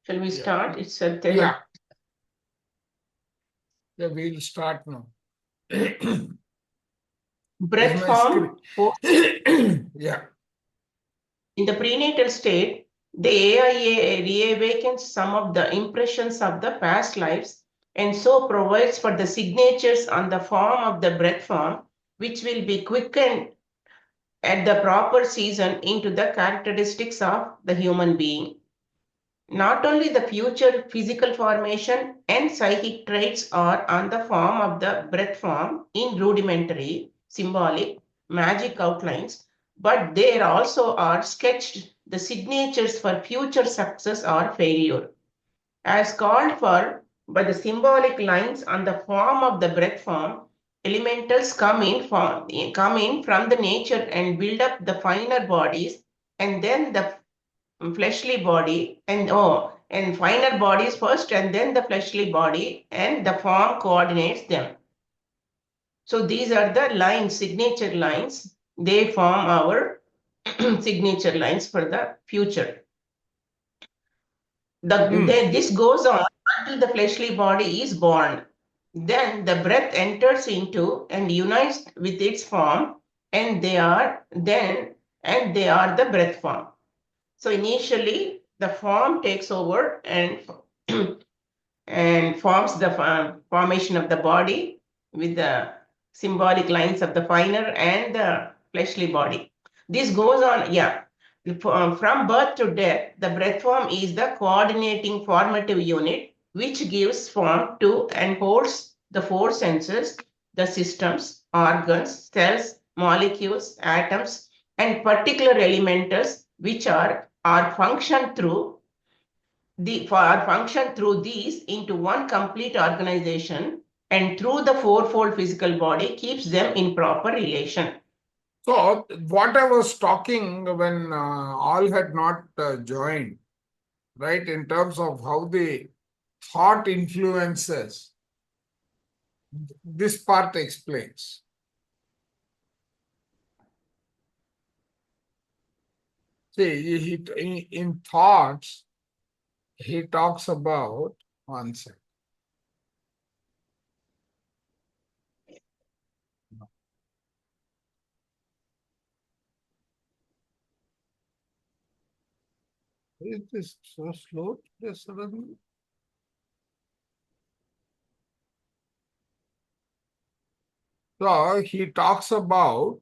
Shall we start? It's at 10. Yeah. Yeah, we'll start now. Breath form. Yeah. In the prenatal state, the AIA reawakens some of the impressions of the past lives and so provides for the signatures on the form of the breath form, which will be quickened at the proper season into the characteristics of the human being. Not only the future physical formation and psychic traits are on the form of the breath form in rudimentary, symbolic, magic outlines, but there also are sketched the signatures for future success or failure. As called for by the symbolic lines on the form of the breath form, elementals come in from the nature and build up the finer bodies, and then the fleshly body, and finer bodies first and then the fleshly body, and the form coordinates them. So these are the lines, signature lines. They form our signature lines for the future. This goes on until the fleshly body is born. Then the breath enters into and unites with its form, and they are the breath form. So initially, the form takes over and and forms the formation of the body with the symbolic lines of the finer and the fleshly body. This goes on, from birth to death, the breath form is the coordinating formative unit which gives form to and holds the four senses, the systems, organs, cells, molecules, atoms, and particular elementals which are function through these into one complete organization, and through the fourfold physical body keeps them in proper relation. So what I was talking when all had not joined, right, in terms of how the thought influences, this part explains. See, in thoughts, he talks about, one second. Is this so slow suddenly? So he talks about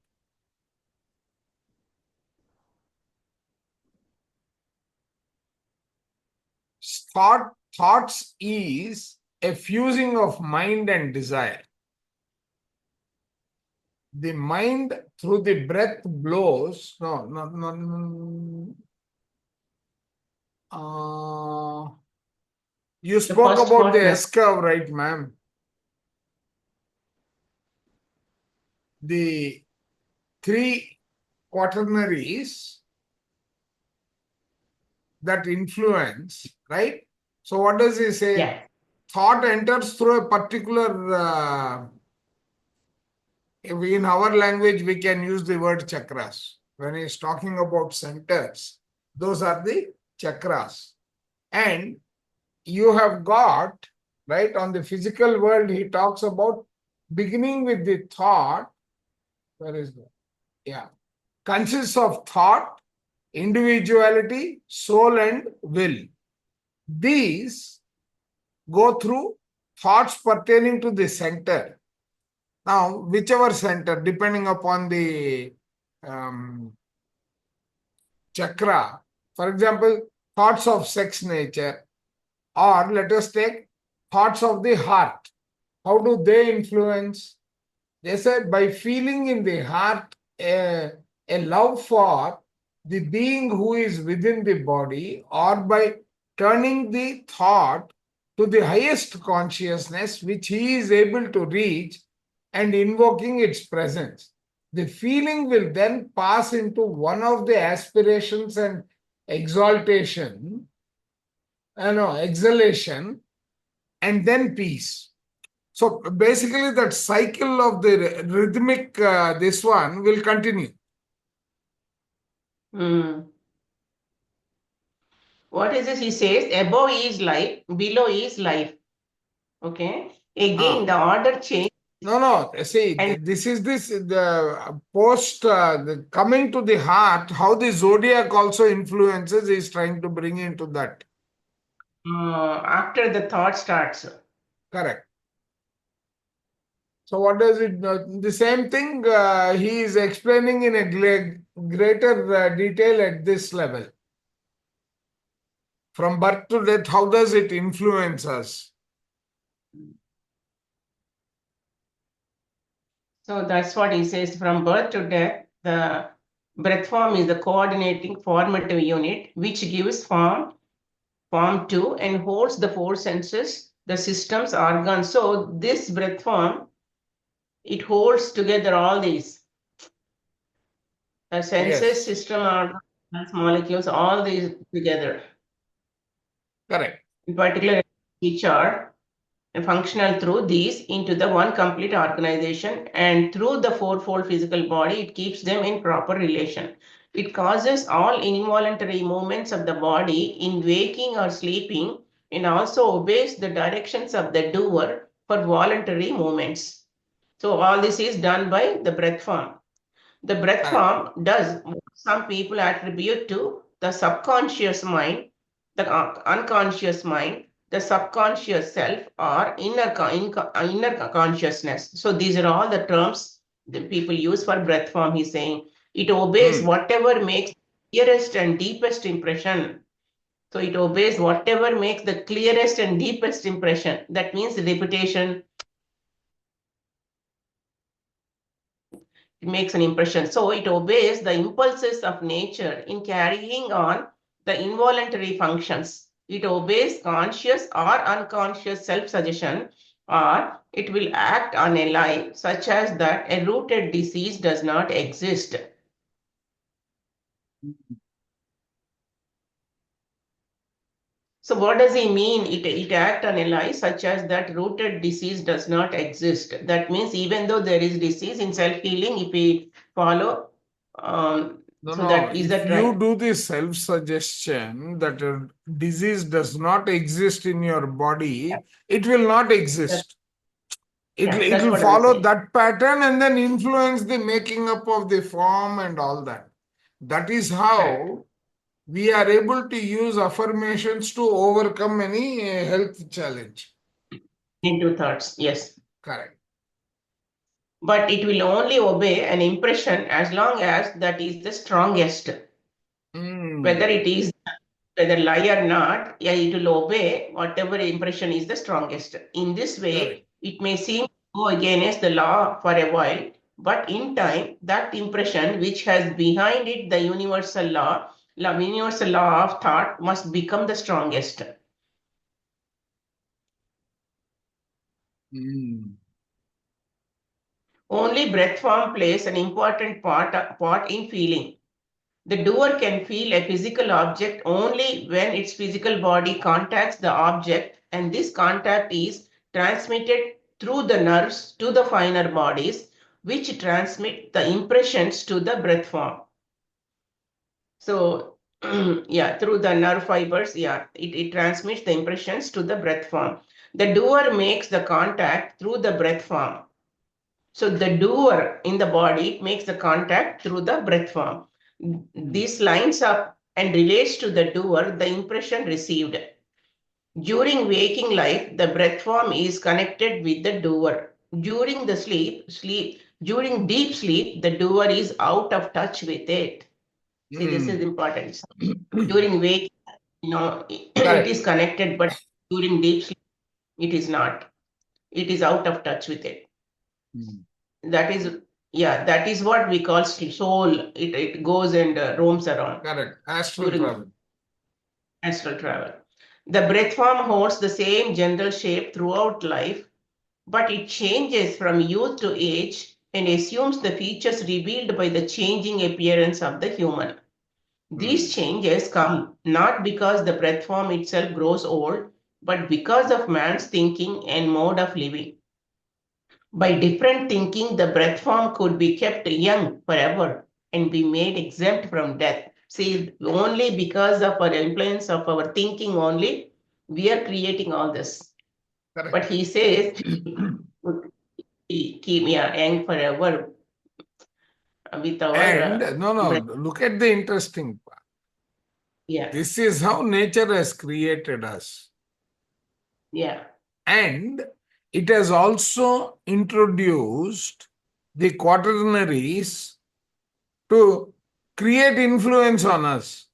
thoughts is a fusing of mind and desire. The mind through the breath blows. You spoke about the S-curve, right, ma'am? The three quaternaries that influence, right? So what does he say? Yeah. Thought enters through a particular, in our language, we can use the word chakras. When he's talking about centers, those are the chakras. And you have got, right, on the physical world, he talks about beginning with the thought. Where is that? Yeah. Consists of thought, individuality, soul, and will. These go through thoughts pertaining to the center. Now, whichever center, depending upon the chakra, for example, thoughts of sex nature, or let us take thoughts of the heart. How do they influence? They said by feeling in the heart a love for the being who is within the body, or by turning the thought to the highest consciousness which he is able to reach and invoking its presence. The feeling will then pass into one of the aspirations and exaltation, exhalation, and then peace. So basically that cycle of the rhythmic, this one will continue. What is this? He says above is life, below is life. Okay. Again, the order change. No. See, And this is the post coming to the heart. How the zodiac also influences is trying to bring into that. after the thought starts. Correct. So what does it? The same thing he is explaining in a greater detail at this level. From birth to death, how does it influence us? So that's what he says. From birth to death, the breath form is the coordinating formative unit which gives form to and holds the four senses, the systems, organs. So this breath form, it holds together all these. The senses, Yes. system, organs, molecules, all these together. Correct. In particular, which are functional through these into the one complete organization, and through the fourfold physical body, it keeps them in proper relation. It causes all involuntary movements of the body in waking or sleeping, and also obeys the directions of the doer for voluntary movements. So all this is done by the breath form. The breath Correct. form does what some people attribute to the subconscious mind, the unconscious mind, the subconscious self, or inner consciousness. So these are all the terms that people use for breath form. He's saying it obeys whatever makes clearest and deepest impression. So it obeys whatever makes the clearest and deepest impression. That means repetition, it makes an impression. So it obeys the impulses of nature in carrying on the involuntary functions. It obeys conscious or unconscious self-suggestion, or it will act on a lie, such as that a rooted disease does not exist. So what does he mean? It act on a lie such as that rooted disease does not exist. That means even though there is disease in self-healing, if we follow, No. is If that you right? do the self-suggestion that a disease does not exist in your body, it will not That, exist. yeah, It that's will what I'm follow saying. that pattern and then influence the making up of the form and all that. That is Correct. how we are able to use affirmations to overcome any health challenge. Into thoughts, yes. Correct. But it will only obey an impression as long as that is the strongest. Whether it is whether lie or not, yeah, it will obey whatever impression is the strongest. In this Correct. way, it may seem to go against the law for a while, but in time, that impression which has behind it the universal law of thought must become the strongest. Only breath form plays an important part in feeling. The doer can feel a physical object only when its physical body contacts the object, and this contact is transmitted through the nerves to the finer bodies, which transmit the impressions to the breath form. So, yeah, through the nerve fibers, yeah, it transmits the impressions to the breath form. The doer makes the contact through the breath form. So the doer in the body makes the contact through the breath form. This lines up and relates to the doer the impression received. During waking life, the breath form is connected with the doer. During the during deep sleep, the doer is out of touch with it. See, this is important. During waking, it is Correct. connected, but during deep sleep, it is not. It is out of touch with it. That is, yeah, that is what we call soul. It goes and roams around Correct. Astral during travel. astral travel. The breath form holds the same general shape throughout life, but it changes from youth to age and assumes the features revealed by the changing appearance of the human. These changes come not because the breath form itself grows old, but because of man's thinking and mode of living. By different thinking, the breath form could be kept young forever and be made exempt from death. See, only because of our influence of our thinking only, we are creating all this. Correct. But he says, keep me young forever with our And no, breath. look at the interesting part. Yeah, This is how nature has created us. yeah, And it has also introduced the quaternaries to create influence on us.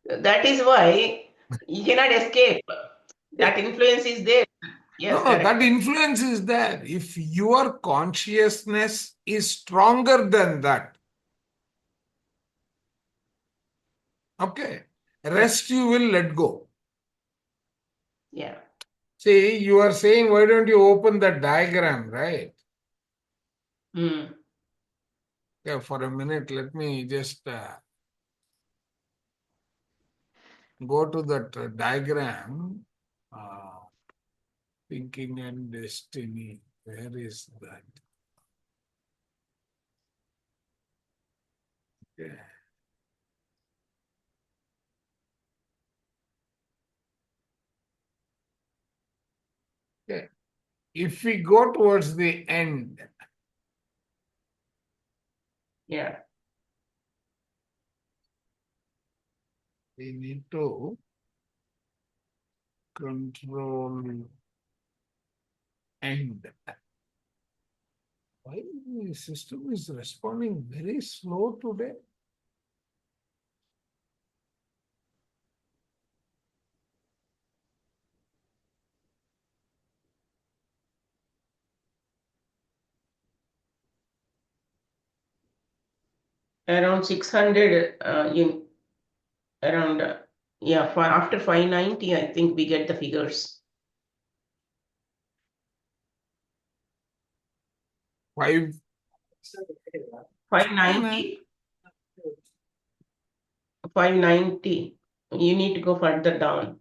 that is why you cannot escape. That influence is there. Yes, No, that correct. influence is there. If your consciousness is stronger than that, okay, rest you will let go. Yeah. See, you are saying, why don't you open that diagram, right? Hmm. Yeah, for a minute, let me just go to that diagram. Thinking and destiny. Where is that? Okay. Okay. If we go towards the end, Yeah. we need to control end. Why the system is responding very slow today? Around 600 in around yeah, after 590, I think we get the figures. 5. 590, 590. You need to go further down.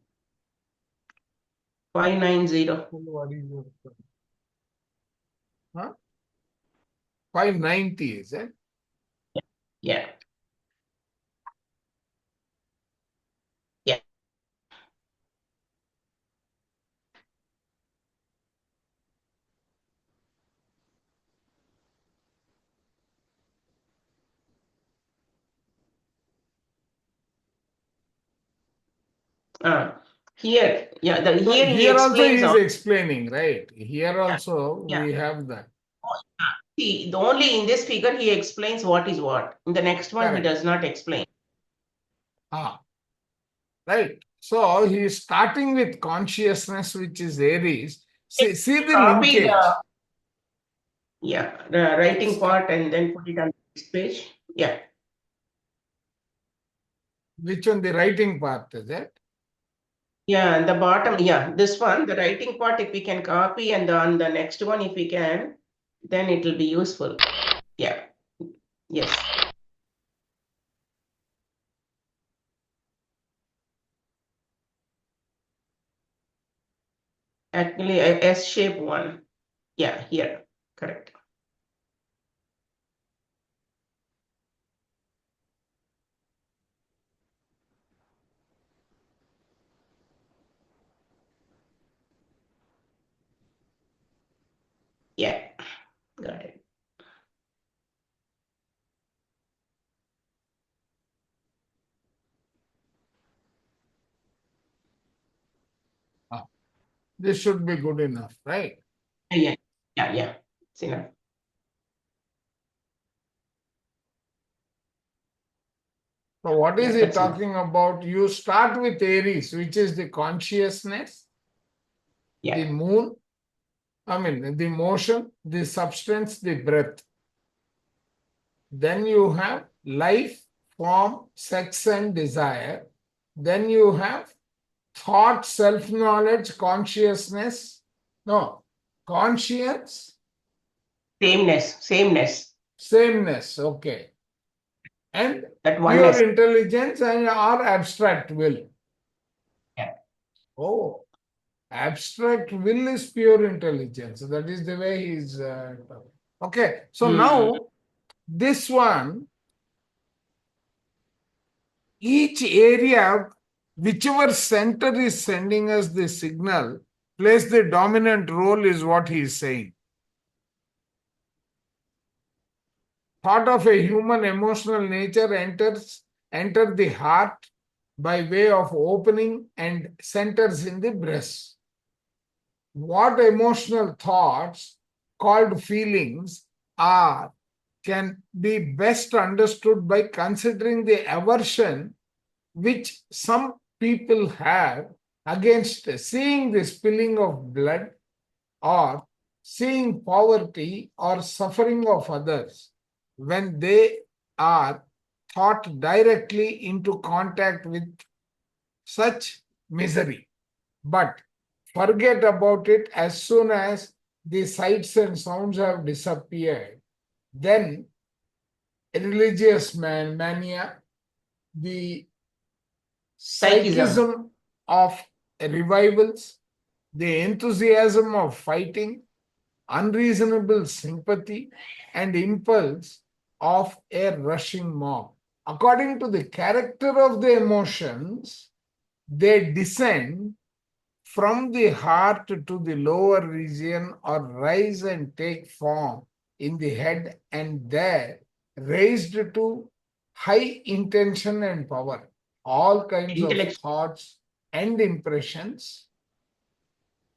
590. What is your huh? 590 is it? Yeah. Yeah. Here, yeah, So here he here also he explains is all. explaining, right? Here Yeah, also yeah. we have that. See, the only in this figure he explains what is what. In the next one, he Correct. does not explain. Right. So he is starting with consciousness, which is Aries. See the Copy linkage. the writing It's part and then put it on this page. Yeah. which one? The writing part, is it? Yeah, and the bottom, yeah, this one, the writing part, if we can copy, and on the next one, if we can, then it will be useful. Yeah. Yes. Actually, a S-shape one. Yeah, here. Correct. Yeah. Got it. Ah, this should be good enough, right? Yeah. Yeah. Yeah. It's enough. So what is Yeah, he that's enough. talking about? You start with Aries, which is the consciousness, the Yeah. moon, the motion, the substance, the breath. Then you have life, form, sex, and desire. Then you have thought, self-knowledge, consciousness. No, conscience, Sameness. sameness, okay. And That pure oneness. intelligence and our abstract will. Yeah. Oh, abstract will is pure intelligence. That is the way he's. Okay, so Hmm. now this one each area, whichever center is sending us the signal, plays the dominant role, is what he is saying. Thought of a human emotional nature enter the heart by way of opening and centers in the breast. What emotional thoughts called feelings are can be best understood by considering the aversion which some people have against seeing the spilling of blood or seeing poverty or suffering of others when they are thought directly into contact with such misery. But forget about it as soon as the sights and sounds have disappeared. Then religious mania, the Psychism. psychism of revivals, the enthusiasm of fighting, unreasonable sympathy, and impulse of a rushing mob. According to the character of the emotions, they descend from the heart to the lower region or rise and take form in the head and there raised to high intention and power. All kinds of Intellect. thoughts and impressions,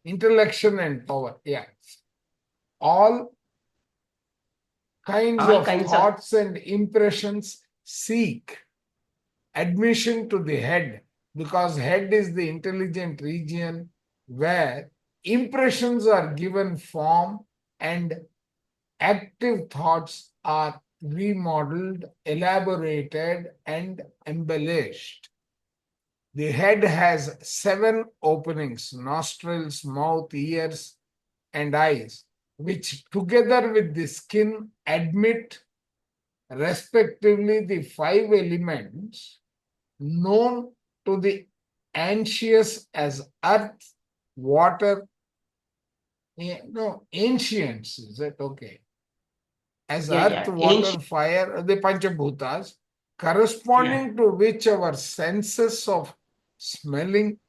intellection and power. Yeah. All kinds All of kinds of. thoughts and impressions seek admission to the head because head is the intelligent region where impressions are given form and active thoughts are remodeled, elaborated, and embellished. The head has 7 openings: nostrils, mouth, ears, and eyes, which together with the skin admit respectively the 5 elements known to the ancients as earth, water, no, ancients, is it okay? As Yeah, earth, yeah. water, Ancient. fire, the Panchabhutas, Yeah. corresponding to which our senses of smelling,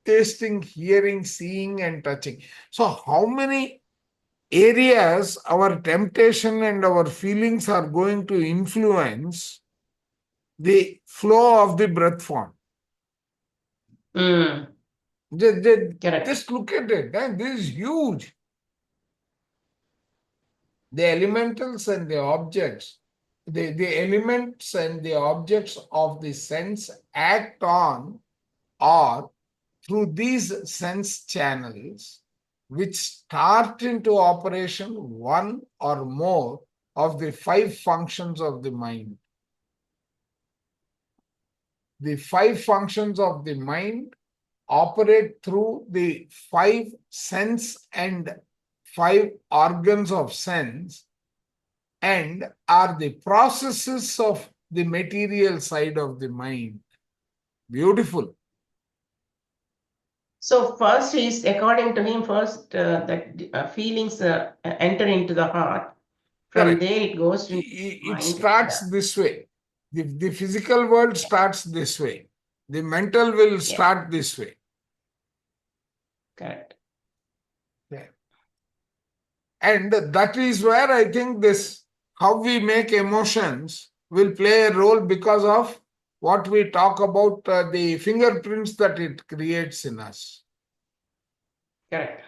tasting, hearing, seeing, and touching. So, how many areas our temptation and our feelings are going to influence the flow of the breath form? Mm, correct. Just look at it. This is huge. The elementals and the objects, the elements and the objects of the sense act on or through these sense channels, which start into operation one or more of the 5 functions of the mind. The 5 functions of the mind operate through the 5 sense and 5 organs of sense and are the processes of the material side of the mind. Beautiful. So first is, according to him, first that feelings enter into the heart. From Correct. there it goes to It mind. starts this way. The physical world starts this way. The mental will start this way. Correct. Yeah. And that is where I think this, how we make emotions, will play a role because of what we talk about, the fingerprints that it creates in us. Correct.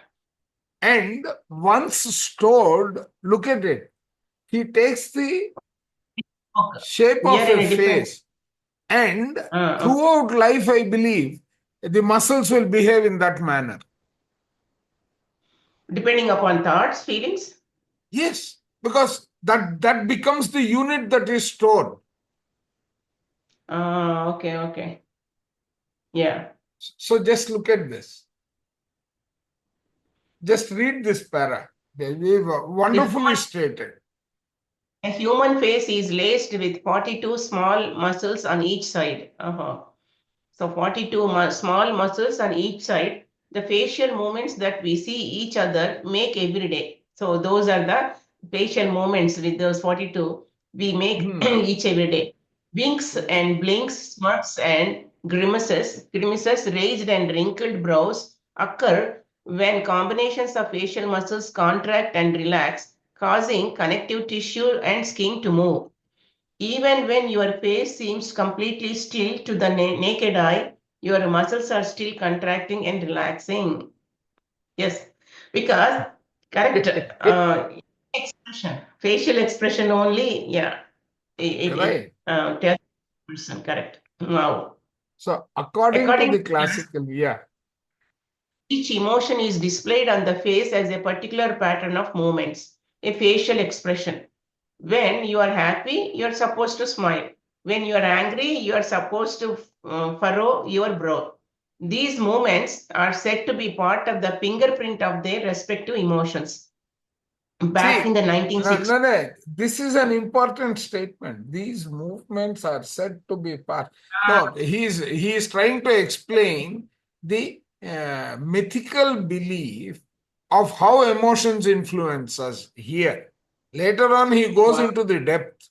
And once stored, look at it. He takes the shape We of are in a a different. face, and throughout life, I believe, the muscles will behave in that manner. Depending upon thoughts, feelings. Yes, because that becomes the unit that is stored. Okay. Yeah. So just look at this. Just read this para. They wonderfully stated. A human face is laced with 42 small muscles on each side. So 42 small muscles on each side. The facial movements that we see each other make every day. So those are the facial movements with those 42 we make each every day. Winks and blinks, smirks and grimaces, raised and wrinkled brows occur when combinations of facial muscles contract and relax, causing connective tissue and skin to move. Even when your face seems completely still to the naked eye, your muscles are still contracting and relaxing. Yes, because correct expression, facial expression only, yeah, it Right. tells the person, correct. Wow. So according to According the to classical, yeah, each emotion is displayed on the face as a particular pattern of movements, a facial expression. When you are happy, you are supposed to smile. When you are angry, you are supposed to furrow your brow. These movements are said to be part of the fingerprint of their respective emotions. Back in see, the no, 1960s, no, no, this is an important statement. These movements are said to be part. So he is trying to explain the mythical belief of how emotions influence us here. Later on, he goes wow, into the depth,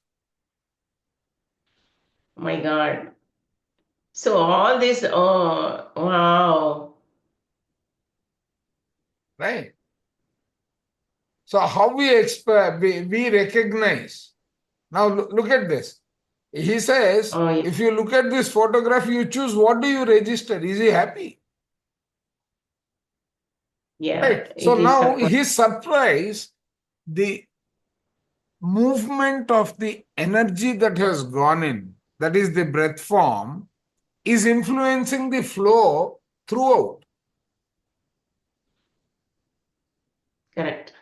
my God. So all this, oh, wow. right? So how we recognize. Now look at this. He says, Oh, yeah, if you look at this photograph, you choose what do you register? Is he happy? yeah, Right. So it is now surprising. his surprise, the movement of the energy that has gone in, that is the breath form, is influencing the flow throughout. Correct.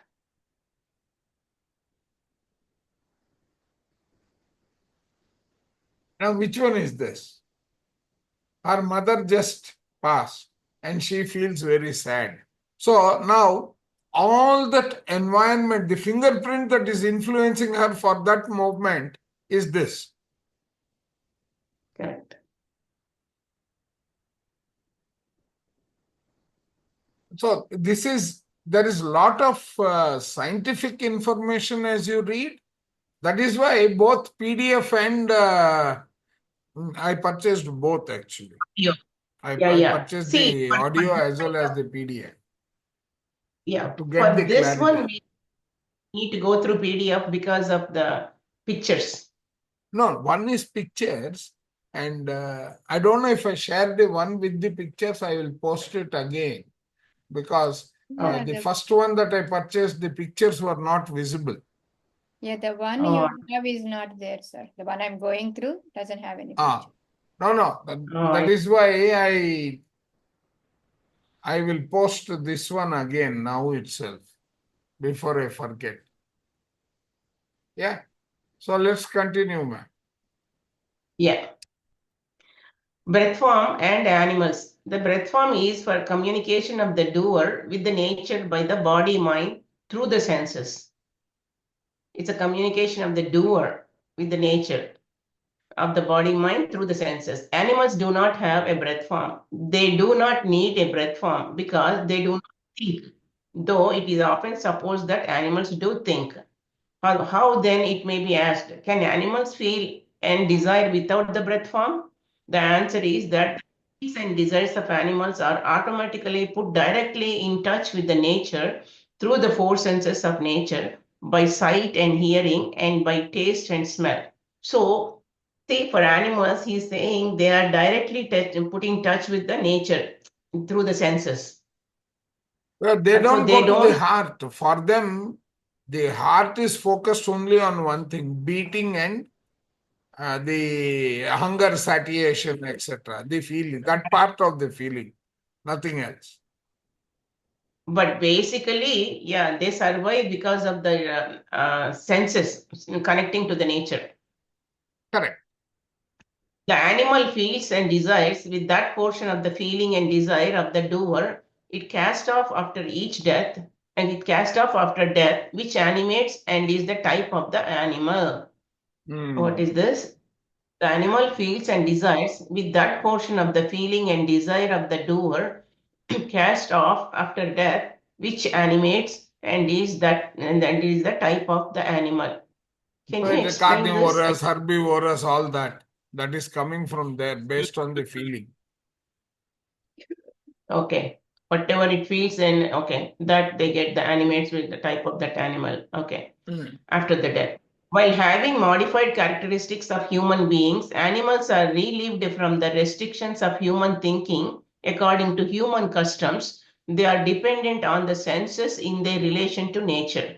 Now, which one is this? Her mother just passed and she feels very sad. So now all that environment, the fingerprint that is influencing her for that movement is this. Correct. So this is, there is a lot of scientific information as you read. That is why both PDF and I purchased both actually. Yeah, I yeah. purchased See, the audio as well as the PDF yeah, to get for the this one, clarity. we need to go through PDF because of the pictures. No, one is pictures, and I don't know if I share the one with the pictures, I will post it again because Oh, Yeah, the the first one that I purchased, the pictures were not visible. yeah, the one oh, you have is not there, sir. The one I'm going through doesn't have any Ah, picture. no, that oh, is why I will post this one again now itself before I forget. Yeah. So let's continue, ma'am. yeah. Breath form and animals. The breath form is for communication of the doer with the nature by the body mind through the senses. It's a communication of the doer with the nature of the body mind through the senses. Animals do not have a breath form. They do not need a breath form because they do not think, though it is often supposed that animals do think. How then, it may be asked, can animals feel and desire without the breath form? The answer is that the feelings and desires of animals are automatically put directly in touch with the nature through the four senses of nature by sight and hearing and by taste and smell. So, see, for animals, he's saying they are directly put in touch with the nature through the senses. Well, they So don't they go to the don't. heart. For them, the heart is focused only on one thing, beating and the hunger, satiation, etc. The feeling, that part of the feeling, nothing else. But basically, yeah, they survive because of the senses connecting to the nature. Correct. The animal feels and desires with that portion of the feeling and desire of the doer. It cast off after each death, and it cast off after death, which animates and is the type of the animal. What is this? The animal feels and desires with that portion of the feeling and desire of the doer cast off after death, which animates and is the type of the animal. Can you Right, explain this? carnivorous, herbivorous, all that. that is coming from there based on the feeling. Okay. Whatever it feels, and okay, that they get the animates with the type of that animal. Okay. After the death. While having modified characteristics of human beings, animals are relieved from the restrictions of human thinking according to human customs. They are dependent on the senses in their relation to nature.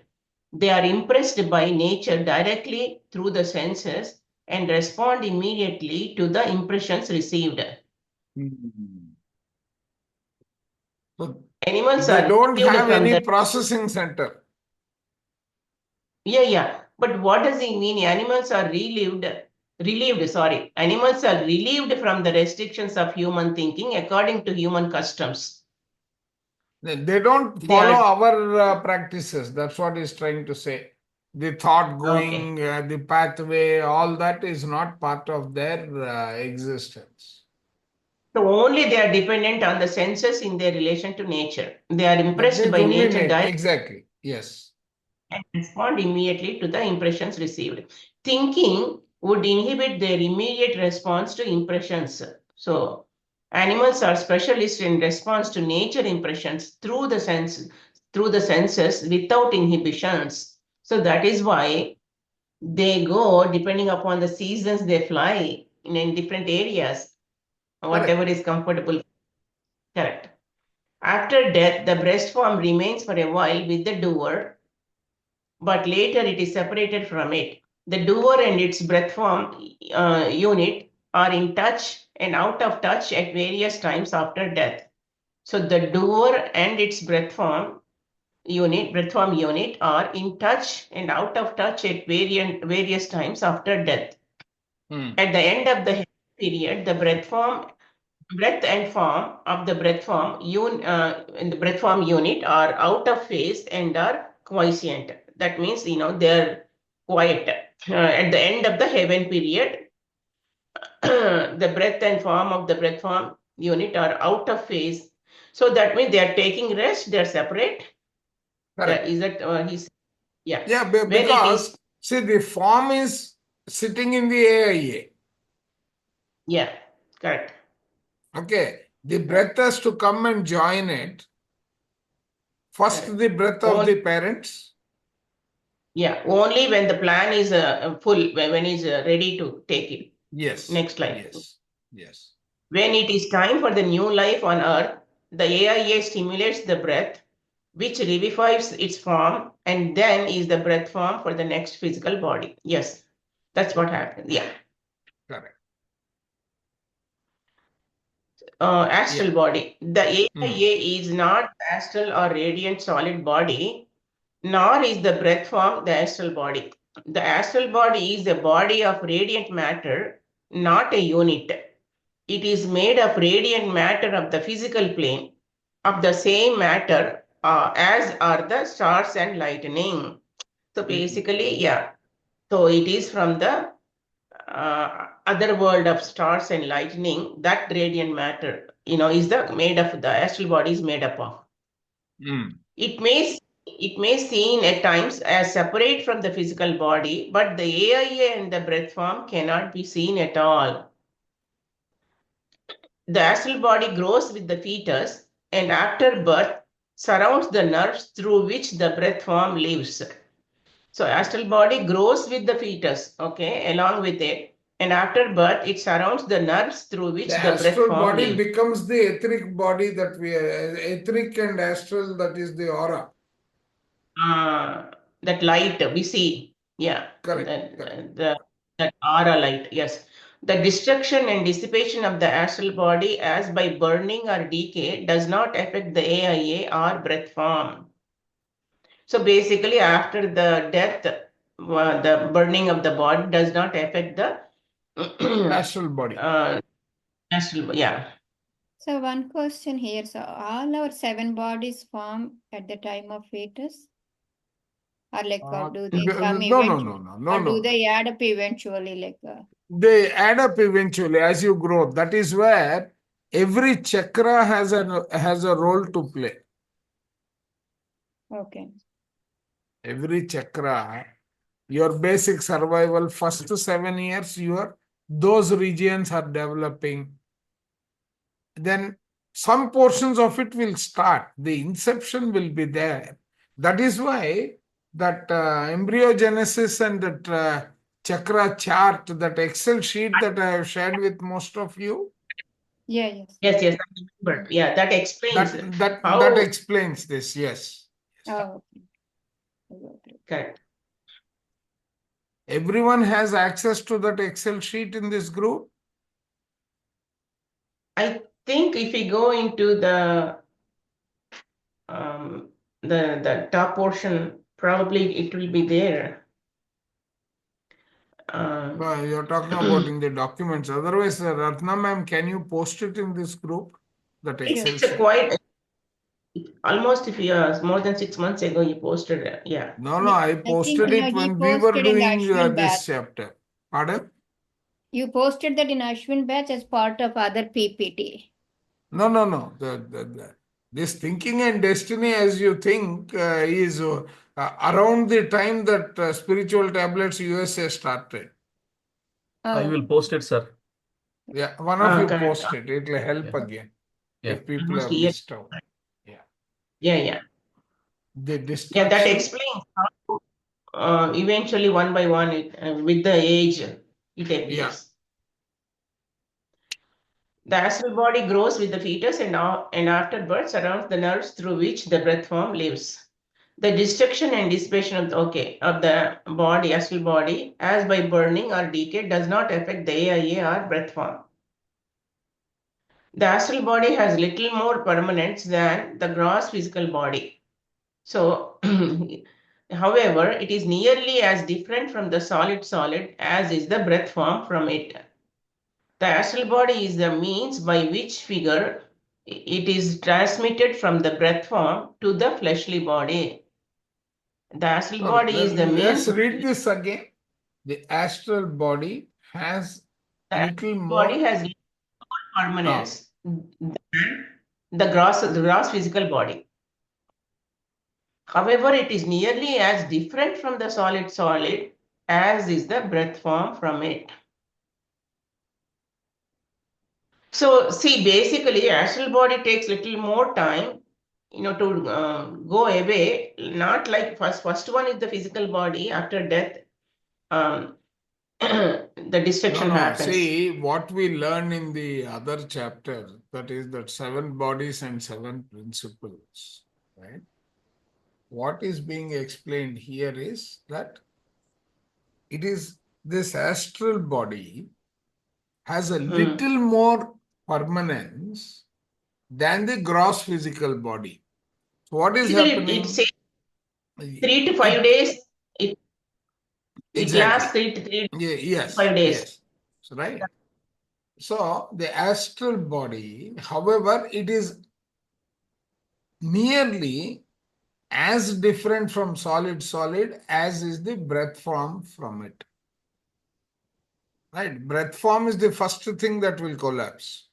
They are impressed by nature directly through the senses and respond immediately to the impressions received. So Animals they are don't relieved have from any the processing center. yeah. But what does it mean? Animals are relieved. Animals are relieved from the restrictions of human thinking according to human customs. They don't They follow are our practices. That's what he's trying to say. The thought okay. going, the pathway, all that is not part of their existence. So only they are dependent on the senses in their relation to nature. They are That impressed is by only nature directly exactly. Yes. and respond immediately to the impressions received. Thinking would inhibit their immediate response to impressions. So, animals are specialists in response to nature impressions through the senses without inhibitions. So that is why they go depending upon the seasons they fly in different areas, whatever Correct. is comfortable. Correct. After death, the breast form remains for a while with the doer, but later it is separated from it. The doer and its breath form unit are in touch and out of touch at various times after death. So the doer and its breath form unit are in touch and out of touch at various times after death. At the end of the period, the breath and form of the in the breath form unit are out of phase and are quiescent. That means, they're quiet. At the end of the heaven period, the breath and form of the breath form unit are out of phase. So that means they are taking rest, they're separate. Correct. Is that he's yeah. Yeah, When it is because see, the form is sitting in the AIA. yeah, correct. Okay. The breath has to come and join it. First, Correct. the breath of the parents. Yeah, only when the plan is full, when he's ready to take it. Yes. Next life. Yes. Yes. When it is time for the new life on earth, the AIA stimulates the breath, which revives its form, and then is the breath form for the next physical body. Yes, that's what happens. Yeah. Correct. Astral body. The Mm. AIA is not astral or radiant solid body, nor is the breath form the astral body. The astral body is a body of radiant matter, not a unit. It is made of radiant matter of the physical plane, of the same matter as are the stars and lightning. So basically, yeah. So it is from the other world of stars and lightning that radiant matter, is the made of the astral body is made up of. Mm. It may seen at times as separate from the physical body, but the AIA and the breath form cannot be seen at all. The astral body grows with the fetus and after birth surrounds the nerves through which the breath form lives. So astral body grows with the fetus, okay, along with it. And after birth, it surrounds the nerves through which The the breath astral form body lives. becomes the etheric body that we are, etheric and astral, that is the aura. That light we see, yeah, Correct. Correct. that aura light, yes. The destruction and dissipation of the astral body as by burning or decay does not affect the AIA or breath form. So basically, after the death, the burning of the body does not affect the Astral body. astral, yeah. So one question here. So all our 7 bodies form at the time of fetus? Or like do they come eventually? Or do No. they add up eventually They add up eventually as you grow. That is where every chakra has a role to play. okay. Every chakra, your basic survival, first 7 years, your those regions are developing. Then some portions of it will start. The inception will be there. That is why that embryogenesis and that chakra chart, that Excel sheet that I have shared with most of you, Yeah, yes. Yes, I remember. Yeah, that explains that how. explains this. Yes. Oh, okay. I got it. Correct. Everyone has access to that Excel sheet in this group. I think if we go into um, the top portion, probably it will be there. Well, you're talking about in the documents. Otherwise, Ratna ma'am, can you post it in this group? That Excel It's a sheet. quite almost if you more than 6 months ago you posted it. Yeah. No, I posted think, it he when we were posted in the doing Ashwin this batch. chapter. Pardon? You posted that in Ashwin batch as part of other PPT. No. This thinking and destiny, as you think, is around the time that spiritual tablets USA started. I Oh, will post it, sir. Yeah, one of you Correct. post it. It will help Yeah. again Yeah. if people Almost have a year. missed out. Yeah. The Yeah, that destruction. explains how eventually one by one with the age it appears. Yeah. The astral body grows with the fetus and after birth surrounds the nerves through which the breath form lives. The destruction and dissipation of the body, astral body, as by burning or decay, does not affect the AIA or breath form. The astral body has little more permanence than the gross physical body. So, however, it is nearly as different from the solid as is the breath form from it. The astral body is the means by which figure it is transmitted from the breath form to the fleshly body. The astral body is the Let's means. read this again. The astral body has The little astral more. body has more permanence than the gross physical body. However, it is nearly as different from the solid as is the breath form from it. So, see, basically, astral body takes little more time, to go away. Not like first one is the physical body. After death, the destruction happens. See, what we learn in the other chapter, that is that 7 bodies and 7 principles, right? What is being explained here is that it is this astral body has a little more permanence than the gross physical body. So what is happening? It says 3 to 5 days. It lasts 3 to 5 days. Yes. So, right. So the astral body, however, it is nearly as different from solid as is the breath form from it. Right? Breath form is the first thing that will collapse.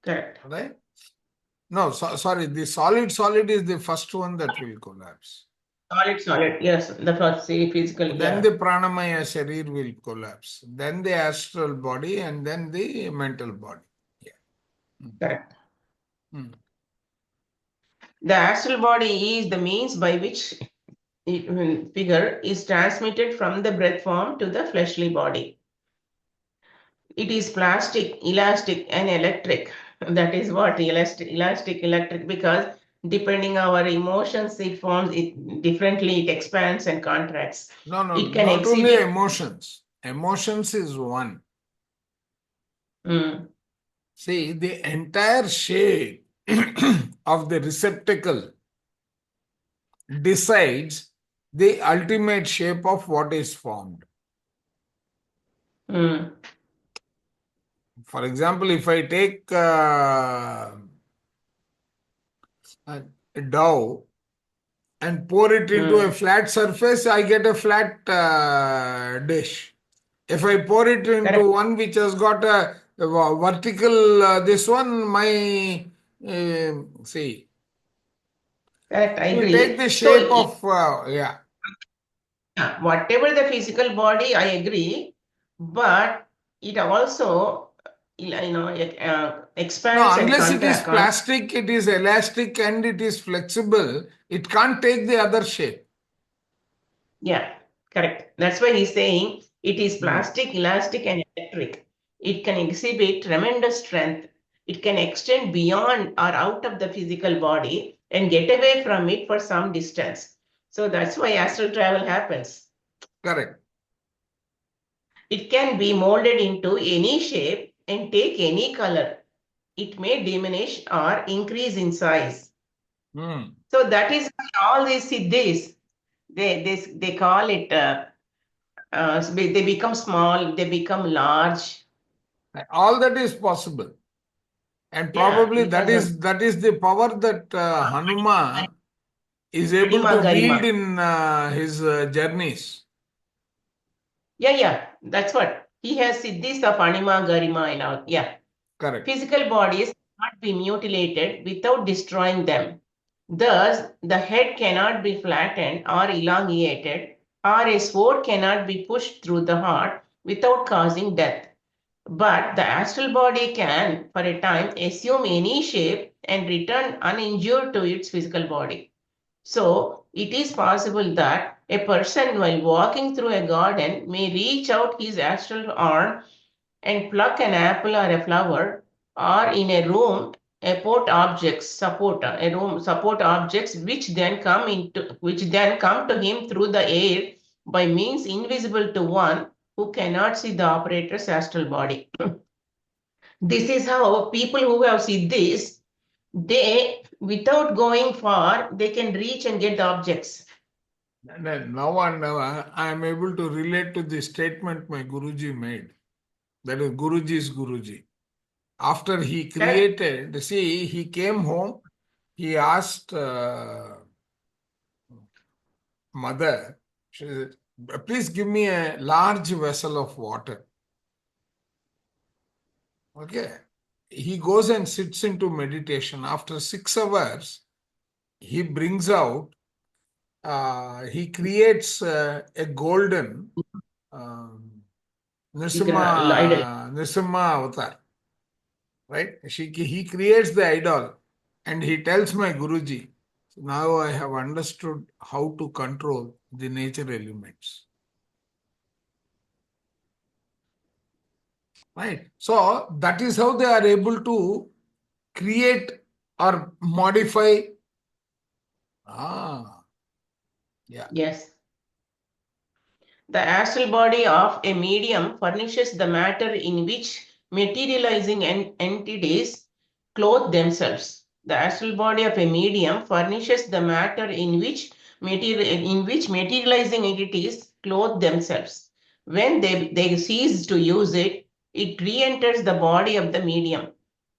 Correct. Right? No, sorry, the solid is the first one that will collapse. Solid, yes. The first physical. Then the pranamaya sharir will collapse. Then the astral body and then the mental body. Yeah. Correct. The astral body is the means by which figure is transmitted from the breath form to the fleshly body. It is plastic, elastic, and electric. That is what elastic, electric, because depending our emotions, it forms it differently. It expands and contracts. No, it can not only exhibit emotions. Emotions is one. See, the entire shape of the receptacle decides the ultimate shape of what is formed. For example, if I take a dough and pour it into a flat surface, I get a flat dish. If I pour it into one which has got a vertical, this one, my, see. Correct, I agree. Take the shape of, whatever the physical body, I agree, but it also, expands No, and unless it is contracts. plastic, it is elastic and it is flexible, it can't take the other shape. Yeah, correct. That's why he's saying it is Hmm. plastic, elastic, and electric. It can exhibit tremendous strength. It can extend beyond or out of the physical body and get away from it for some distance. So that's why astral travel happens. Correct. It can be molded into any shape and take any color. It may diminish or increase in size. Hmm. So that is why all these siddhis, they call it, they become small, they become large. All that is possible. And Yeah, probably because of that is the power that Hanuma is able Anima to wield Garima. in his journeys. Yeah, that's what. He has siddhis of Anima Garima and all. Yeah. Correct. Physical bodies cannot be mutilated without destroying them. Thus, the head cannot be flattened or elongated, or a sword cannot be pushed through the heart without causing death. But the astral body can, for a time, assume any shape and return uninjured to its physical body. So, it is possible that a person, while walking through a garden, may reach out his astral arm and pluck an apple or a flower, or in a room, support objects which then come to him through the air by means invisible to one who cannot see the operator's astral body. This is how people who have seen this, they, without going far, they can reach and get the objects. Now and now I am able to relate to the statement my Guruji made. That is Guruji's Guruji. After he Correct. created, see, he came home, he asked mother, she said, please give me a large vessel of water. Okay. He goes and sits into meditation. After 6 hours, he brings out, he creates a golden Idol. Nrsimha avatar. Right? He creates the idol and he tells my Guruji, now I have understood how to control the nature elements. Right? So that is how they are able to create or modify. Yeah. Yes. The astral body of a medium furnishes the matter in which materializing entities clothe themselves. The astral body of a medium furnishes the matter in which materializing entities clothe themselves. When they cease to use it, it re-enters the body of the medium.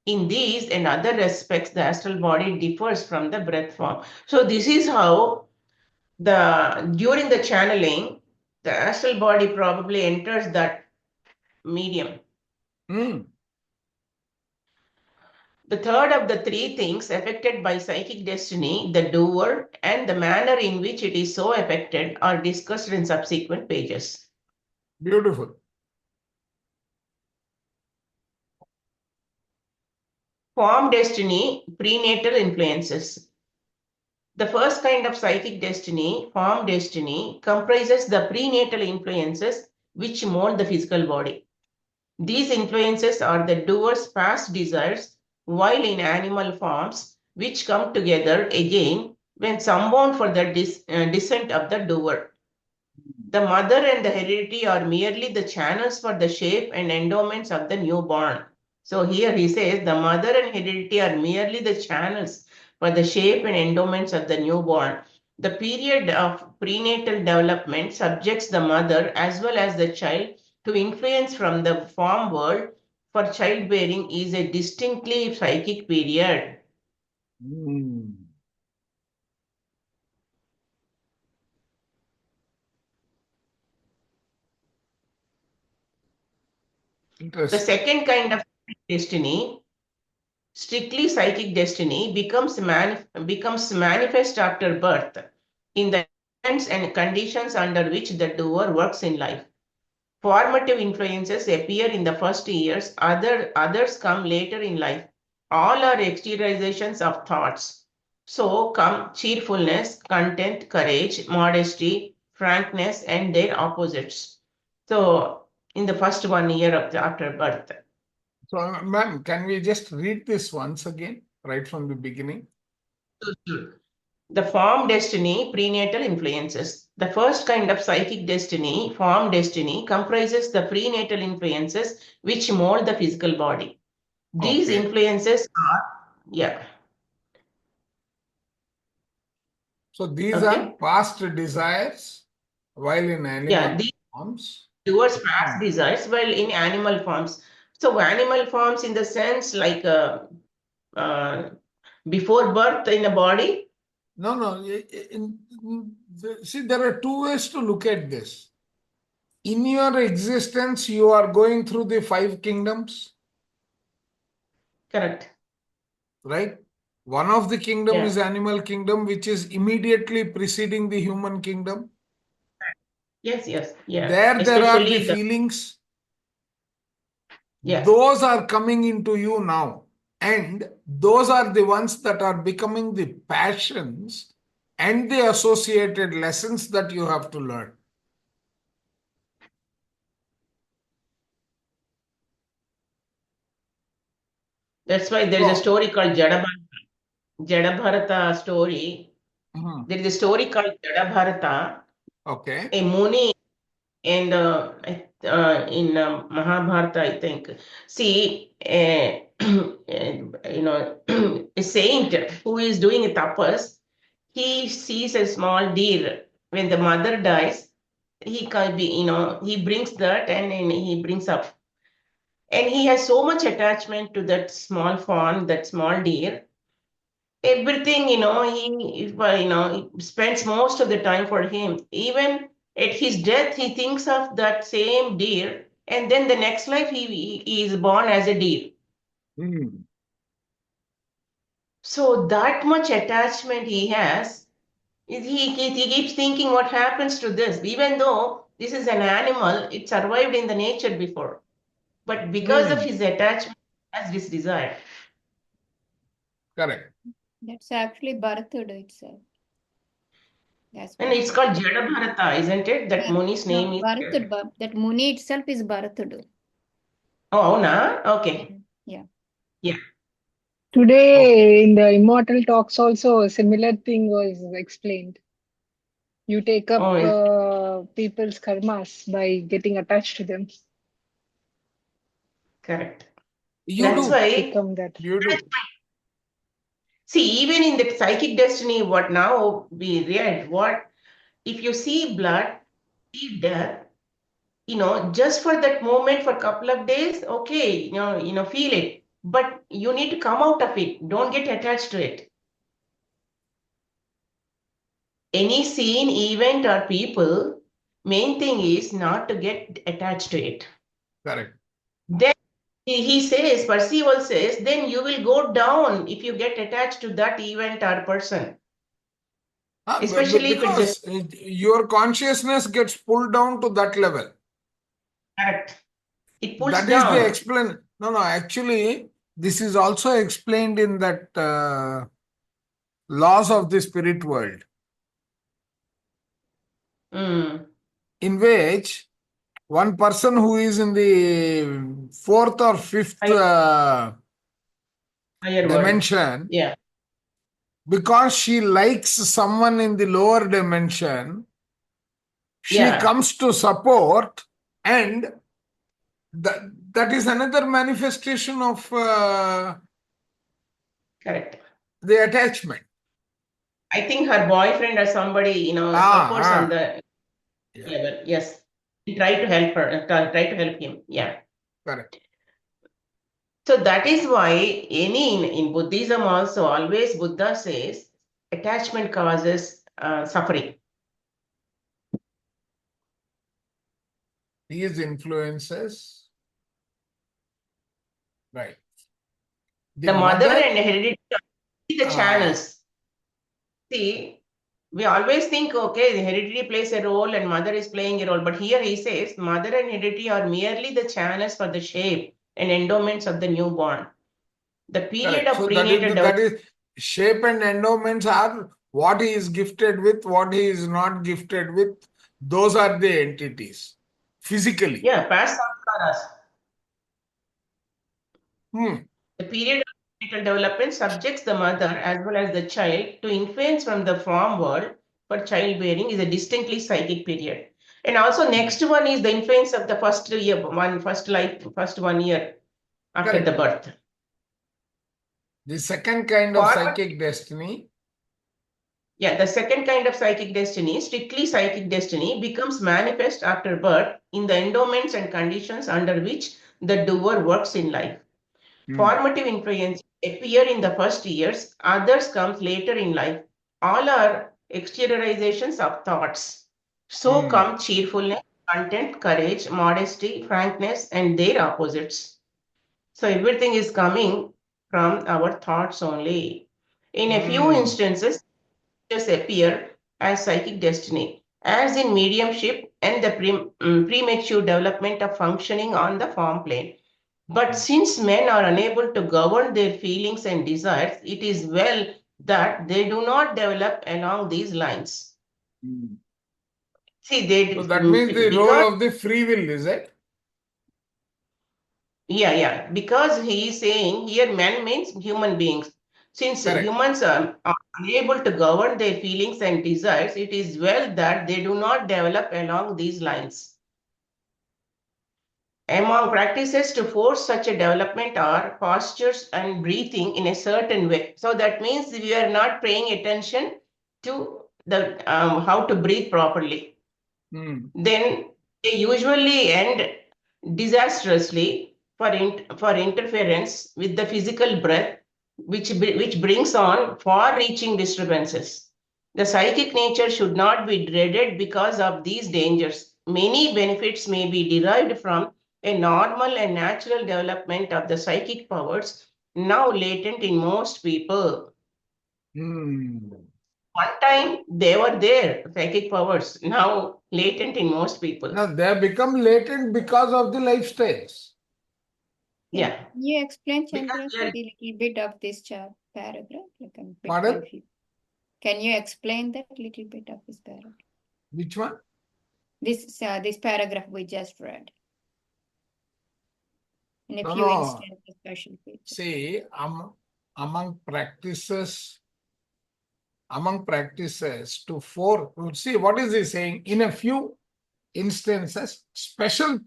In these and other respects, the astral body differs from the breath form. So this is how during the channeling, the astral body probably enters that medium. Mm. The third of the three things affected by psychic destiny, the doer, and the manner in which it is so affected, are discussed in subsequent pages. Beautiful. Form destiny, prenatal influences. The first kind of psychic destiny, form destiny, comprises the prenatal influences which mold the physical body. These influences are the doer's past desires, while in animal forms, which come together again when summoned for the descent of the doer. The mother and the heredity are merely the channels for the shape and endowments of the newborn. So here he says the mother and heredity are merely the channels for the shape and endowments of the newborn. The period of prenatal development subjects the mother as well as the child to influence from the form world for childbearing is a distinctly psychic period. Mm. The Interesting. second kind of destiny, strictly psychic destiny, becomes manifest after birth in the and conditions under which the doer works in life. Formative influences appear in the first years, others come later in life. All are exteriorizations of thoughts. So come cheerfulness, content, courage, modesty, frankness, and their opposites. So in the first 1 year after birth. So, ma'am, can we just read this once again, right from the beginning? The form destiny, prenatal influences. The first kind of psychic destiny, form destiny, comprises the prenatal influences which mold the physical body. These Okay. influences are, yeah, So these okay. are past desires while in Yeah, animal these forms. towards past desires, well, in animal forms. So animal forms in the sense like uh, before birth in a body. No, no. See, there are two ways to look at this. In your existence, you are going through the 5 kingdoms, Correct. right? One of the kingdom Yeah. is animal kingdom, which is immediately preceding the human kingdom. Yes, yeah. There are the Especially feelings. yeah. Those are coming into you now. And those are the ones that are becoming the passions and the associated lessons that you have to learn. That's why there is a story called Jadabharata story. There is a story called Jadabharata. Okay. A Muni and in Mahabharata, I think. See, a saint who is doing a tapas, he sees a small deer. When the mother dies, he can be, he brings that and he brings up. And he has so much attachment to that small fawn, that small deer. Everything, he spends most of the time for him. Even at his death, he thinks of that same deer, and then the next life he is born as a deer. So that much attachment he has, he keeps thinking what happens to this, even though this is an animal, it survived in the nature before. But because of his attachment, he has this desire. Correct. That's actually Bharatudu itself. That's And it's called Jadabharata, isn't it? That Muni's name is. Bharatudu. That Muni itself is Bharatudu. Oh, no? Okay. Yeah. Today in the Immortal Talks also a similar thing was explained. You take up people's karmas by getting attached to them. Correct. That's why become that. You do. See, even in the psychic destiny, what now we read, what if you see blood, see death, just for that moment for a couple of days, okay, feel it. But you need to come out of it. Don't get attached to it. Any scene, event, or people, main thing is not to get attached to it. Correct. Then he says, Percival says, then you will go down if you get attached to that event or person. Especially because your consciousness gets pulled down to that level. Correct. It pulls That down. is the explain. No, actually, this is also explained in that laws of the spirit world, in which one person who is in the 4th or 5th dimension, yeah, because she likes someone in the lower dimension, she comes to support, and that is another manifestation of correct. the attachment. I think her boyfriend or somebody, supports on the level. Yes. Try to help her, try to help him. Yeah. Correct. So that is why in Buddhism also always Buddha says attachment causes suffering. These influences, right. The mother and heredity, the channels. See, We always think, okay, the heredity plays a role and mother is playing a role. But here he says mother and heredity are merely the channels for the shape and endowments of the newborn. The period Correct. of So prenatal that is shape and endowments are what he is gifted with, what he is not gifted with. Those are the entities physically. Yeah, past samskaras. Hmm. The period of prenatal development subjects the mother as well as the child to influence from the form world for childbearing is a distinctly psychic period. And also next one is the influence of the first year, first 1 year after the Correct. birth. The second kind of psychic destiny. Yeah, the second kind of psychic destiny, strictly psychic destiny, becomes manifest after birth in the endowments and conditions under which the doer works in life. Formative influence appear in the first years, others comes later in life. All are exteriorizations of thoughts. So come cheerfulness, content, courage, modesty, frankness, and their opposites. So everything is coming from our thoughts only. In a few instances, just appear as psychic destiny, as in mediumship and the premature development of functioning on the form plane. But since men are unable to govern their feelings and desires, it is well that they do not develop along these lines. See, So that means the because role of the free will, is it? yeah, because he is saying here men means human beings. Since Correct. humans are unable to govern their feelings and desires, it is well that they do not develop along these lines. Among practices to force such a development are postures and breathing in a certain way. So that means we are not paying attention to the how to breathe properly. Then they usually end disastrously for interference with the physical breath, which brings on far-reaching disturbances. The psychic nature should not be dreaded because of these dangers. Many benefits may be derived from a normal and natural development of the psychic powers now latent in most people. One time they were there, psychic powers, now latent in most people. Now they have become latent because of the lifestyles. Yeah. Can you explain, Because Chandra, we are- a little bit of this paragraph? Like I'm a bit Pardon? confused. Can you explain that little bit of this paragraph? Which one? This paragraph we just read. In a No, few no. instances, special features. See, among practices to four, see what is he saying? In a few instances, special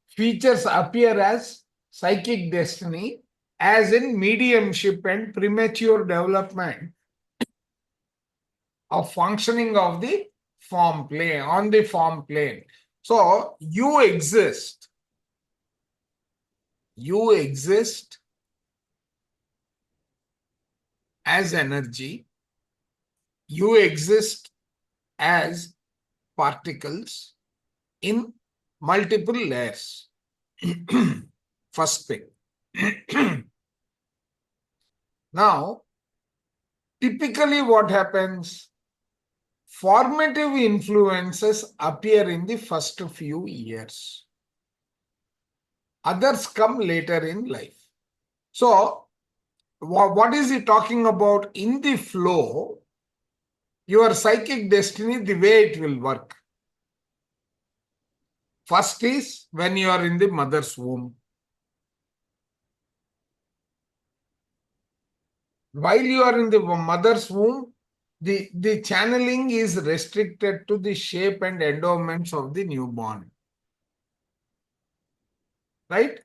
features appear as psychic destiny, as in mediumship and premature development of functioning of the form plane, on the form plane. So you exist as energy, you exist as particles in multiple layers. First thing. Now, typically what happens? Formative influences appear in the first few years. Others come later in life. So, what is he talking about? In the flow, your psychic destiny, the way it will work. First is when you are in the mother's womb. While you are in the mother's womb, the channeling is restricted to the shape and endowments of the newborn. Right?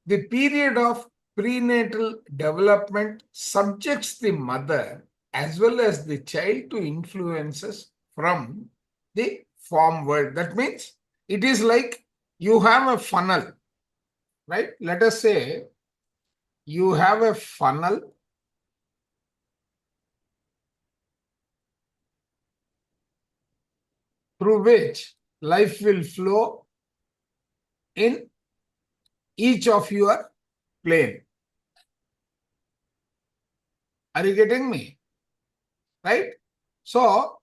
The period of prenatal development subjects the mother as well as the child to influences from the form world. That means it is like you have a funnel, right? Let us say you have a funnel through which life will flow in each of your plane. Are you getting me? Right? So,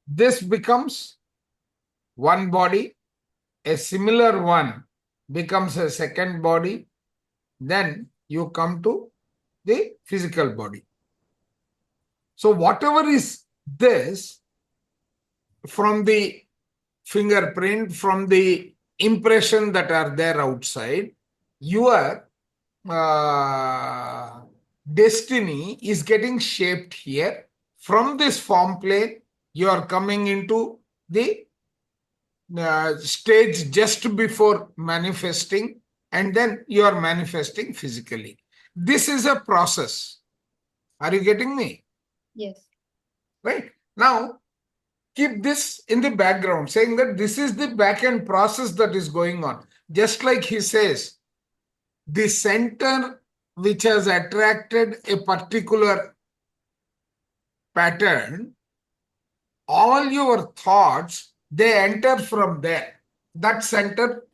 this becomes one body, a similar one becomes a second body, then you come to the physical body. So, whatever is this from the fingerprint, from the impression that are there outside, your destiny is getting shaped here. From this form plane, you are coming into the stage just before manifesting, and then you are manifesting physically. This is a process. Are you getting me? Yes. Right? Now, keep this in the background, saying that this is the back-end process that is going on. Just like he says, the center which has attracted a particular pattern, all your thoughts, they enter from there. That center,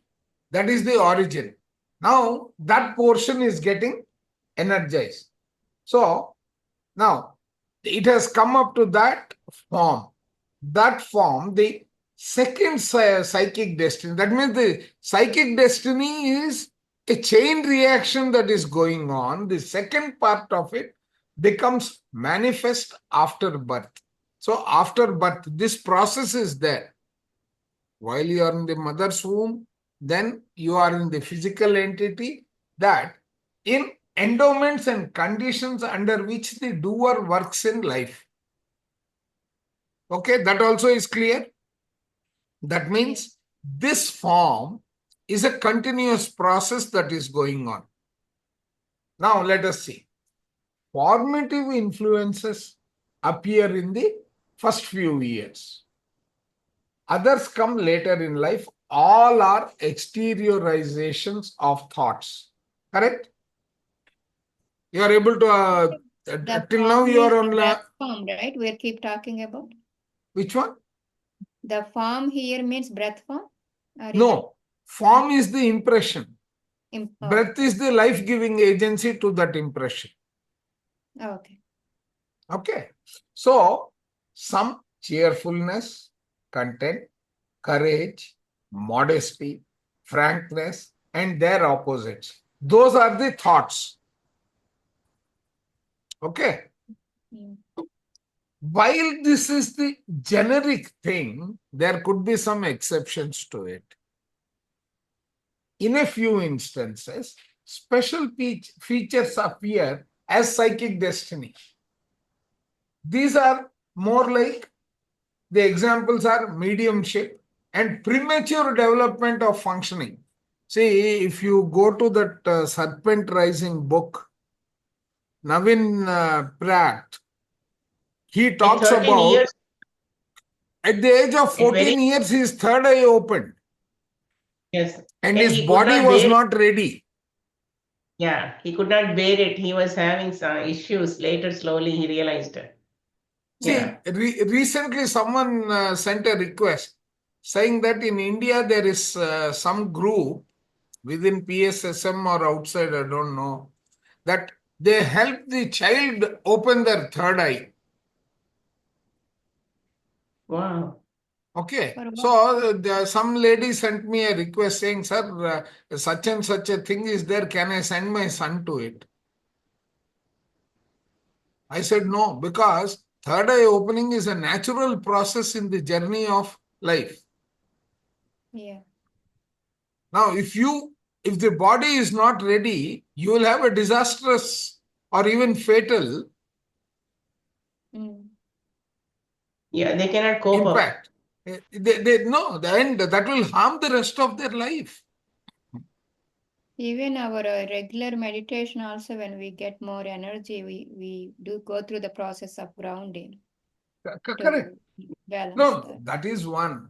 that is the origin. Now, that portion is getting energized. So, now, it has come up to that form. That form, the second psychic destiny, that means the psychic destiny is a chain reaction that is going on. The second part of it becomes manifest after birth. So after birth, this process is there. While you are in the mother's womb, then you are in the physical entity, that in endowments and conditions under which the doer works in life. Okay, that also is clear. That means this form is a continuous process that is going on. Now let us see. Formative influences appear in the first few years. Others come later in life. All are exteriorizations of thoughts. Correct? You are able to, till now you are on form, right? We keep talking about. Which one? The form here means breath form? No, form is the impression. Breath is the life-giving agency to that impression. Okay. Okay. So, some cheerfulness, content, courage, modesty, frankness, and their opposites. Those are the thoughts. Okay. While this is the generic thing, there could be some exceptions to it. In a few instances, special features appear as psychic destiny. These are more like, the examples are mediumship and premature development of functioning. See, if you go to that Serpent Rising book, Navin Pratt, he talks about years, at the age of 14 years, his third eye opened. Yes. And his body was not ready. Yeah, he could not bear it. He was having some issues. Later, slowly, he realized it. See, recently someone sent a request saying that in India there is some group within PSSM or outside, I don't know, that they help the child open their third eye. Wow. Okay, so some lady sent me a request saying, sir, such and such a thing is there, can I send my son to it? I said no, because third eye opening is a natural process in the journey of life. Yeah. Now, if the body is not ready, you will have a disastrous or even fatal they cannot cope impact. No, the end, that will harm the rest of their life. Even our regular meditation also, when we get more energy, we do go through the process of grounding. Correct. No, that is one.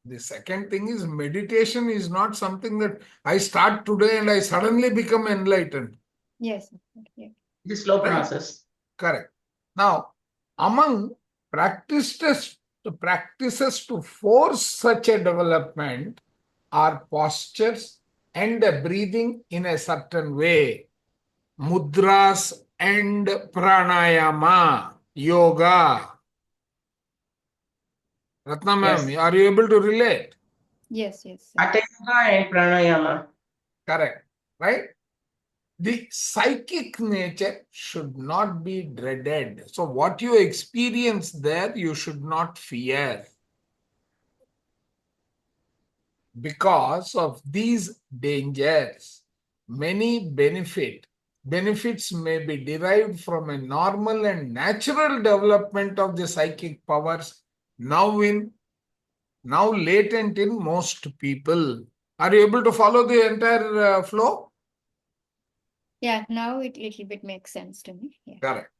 The second thing is, meditation is not something that I start today and I suddenly become enlightened. Yes. Yeah. It's a slow process. Correct. Now, among practices to force such a development are postures and breathing in a certain way, mudras and pranayama. Yoga. Ratna ma'am, Yes. are you able to relate? Yes, yes. Hatha yoga and pranayama. Correct. Right? The psychic nature should not be dreaded. So, what you experience there, you should not fear. Because of these dangers, many benefits may be derived from a normal and natural development of the psychic powers now latent in most people. Are you able to follow the entire flow? Yeah, now it little bit makes sense to me. Yeah. Correct.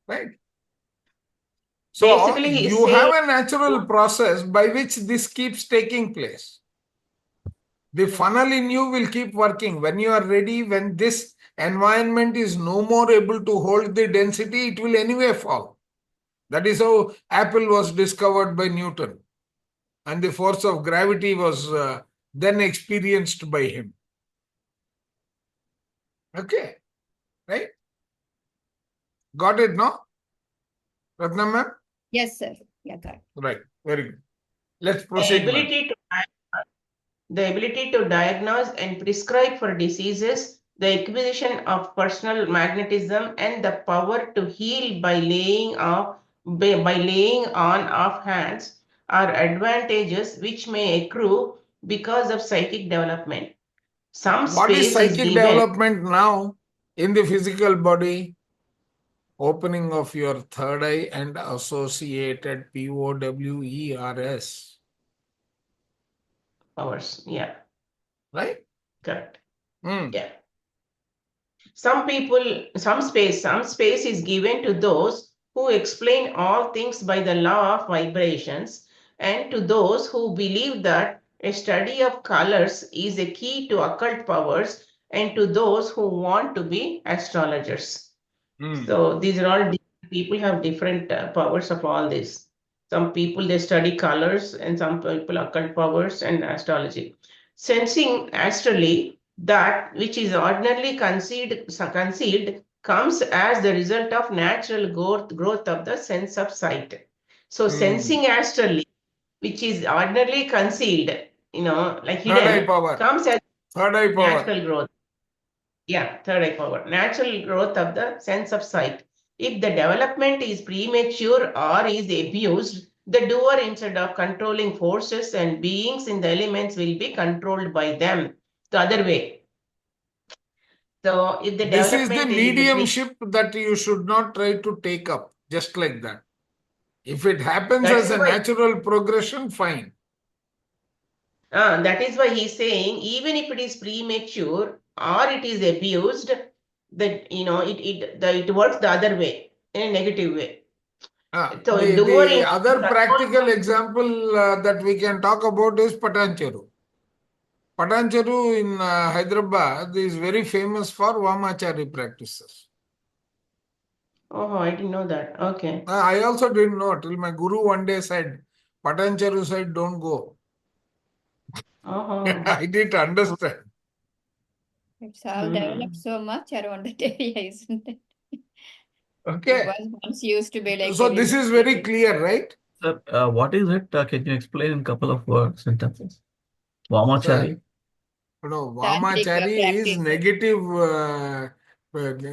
Right. So Basically, he's you have saying a natural process by which this keeps taking place. The Yes. funnel in you will keep working. When you are ready, when this environment is no more able to hold the density, it will anyway fall. That is how Apple was discovered by Newton. And the force of gravity was then experienced by him. Okay. Right? Got it, no? Ratna ma'am? Yes, sir. Yeah, got it. Right. Very good. Let's the proceed, ma'am. ability to diagnose and prescribe for diseases, the acquisition of personal magnetism, and the power to heal by laying on of hands are advantages which may accrue because of psychic development. Some What is space is psychic given. development now in the physical body? Opening of your third eye and associated POWERS. Powers. Yeah, Right? correct. Mm. Yeah. Some space is given to those who explain all things by the law of vibrations, and to those who believe that a study of colors is a key to occult powers, and to those who want to be astrologers. Mm. So these are all people have different powers of all this. Some people they study colors, and some people occult powers and astrology. Sensing astrally, that which is ordinarily concealed comes as the result of natural growth of the sense of sight. So sensing astrally, which is ordinarily concealed, like Third eye hidden, power. comes as Third eye power. natural growth. Yeah, third eye power. Natural growth of the sense of sight. If the development is premature or is abused, the doer, instead of controlling forces and beings in the elements, will be controlled by them. The other way. So if the This is the development mediumship that you should not try to take up, just like that. If it happens That as is a why natural progression, fine. that is why he's saying, even if it is premature or it is abused, that it works the other way, in a negative way. So doer The in other practical example that we can talk about is Patancheru. Patancheru in Hyderabad is very famous for Vamachari practices. Oh, I didn't know that. Okay. I also didn't know till my guru one day said, Patancheru said, don't go. Oh. I didn't understand. It's all developed so much around that area, isn't it? Okay. It was once used to be like So a this is village very area. clear, right? Sir, what is it? Can you explain in a couple of words, sentences? Vamachari. No, Tantric Vamachari is practice. negative,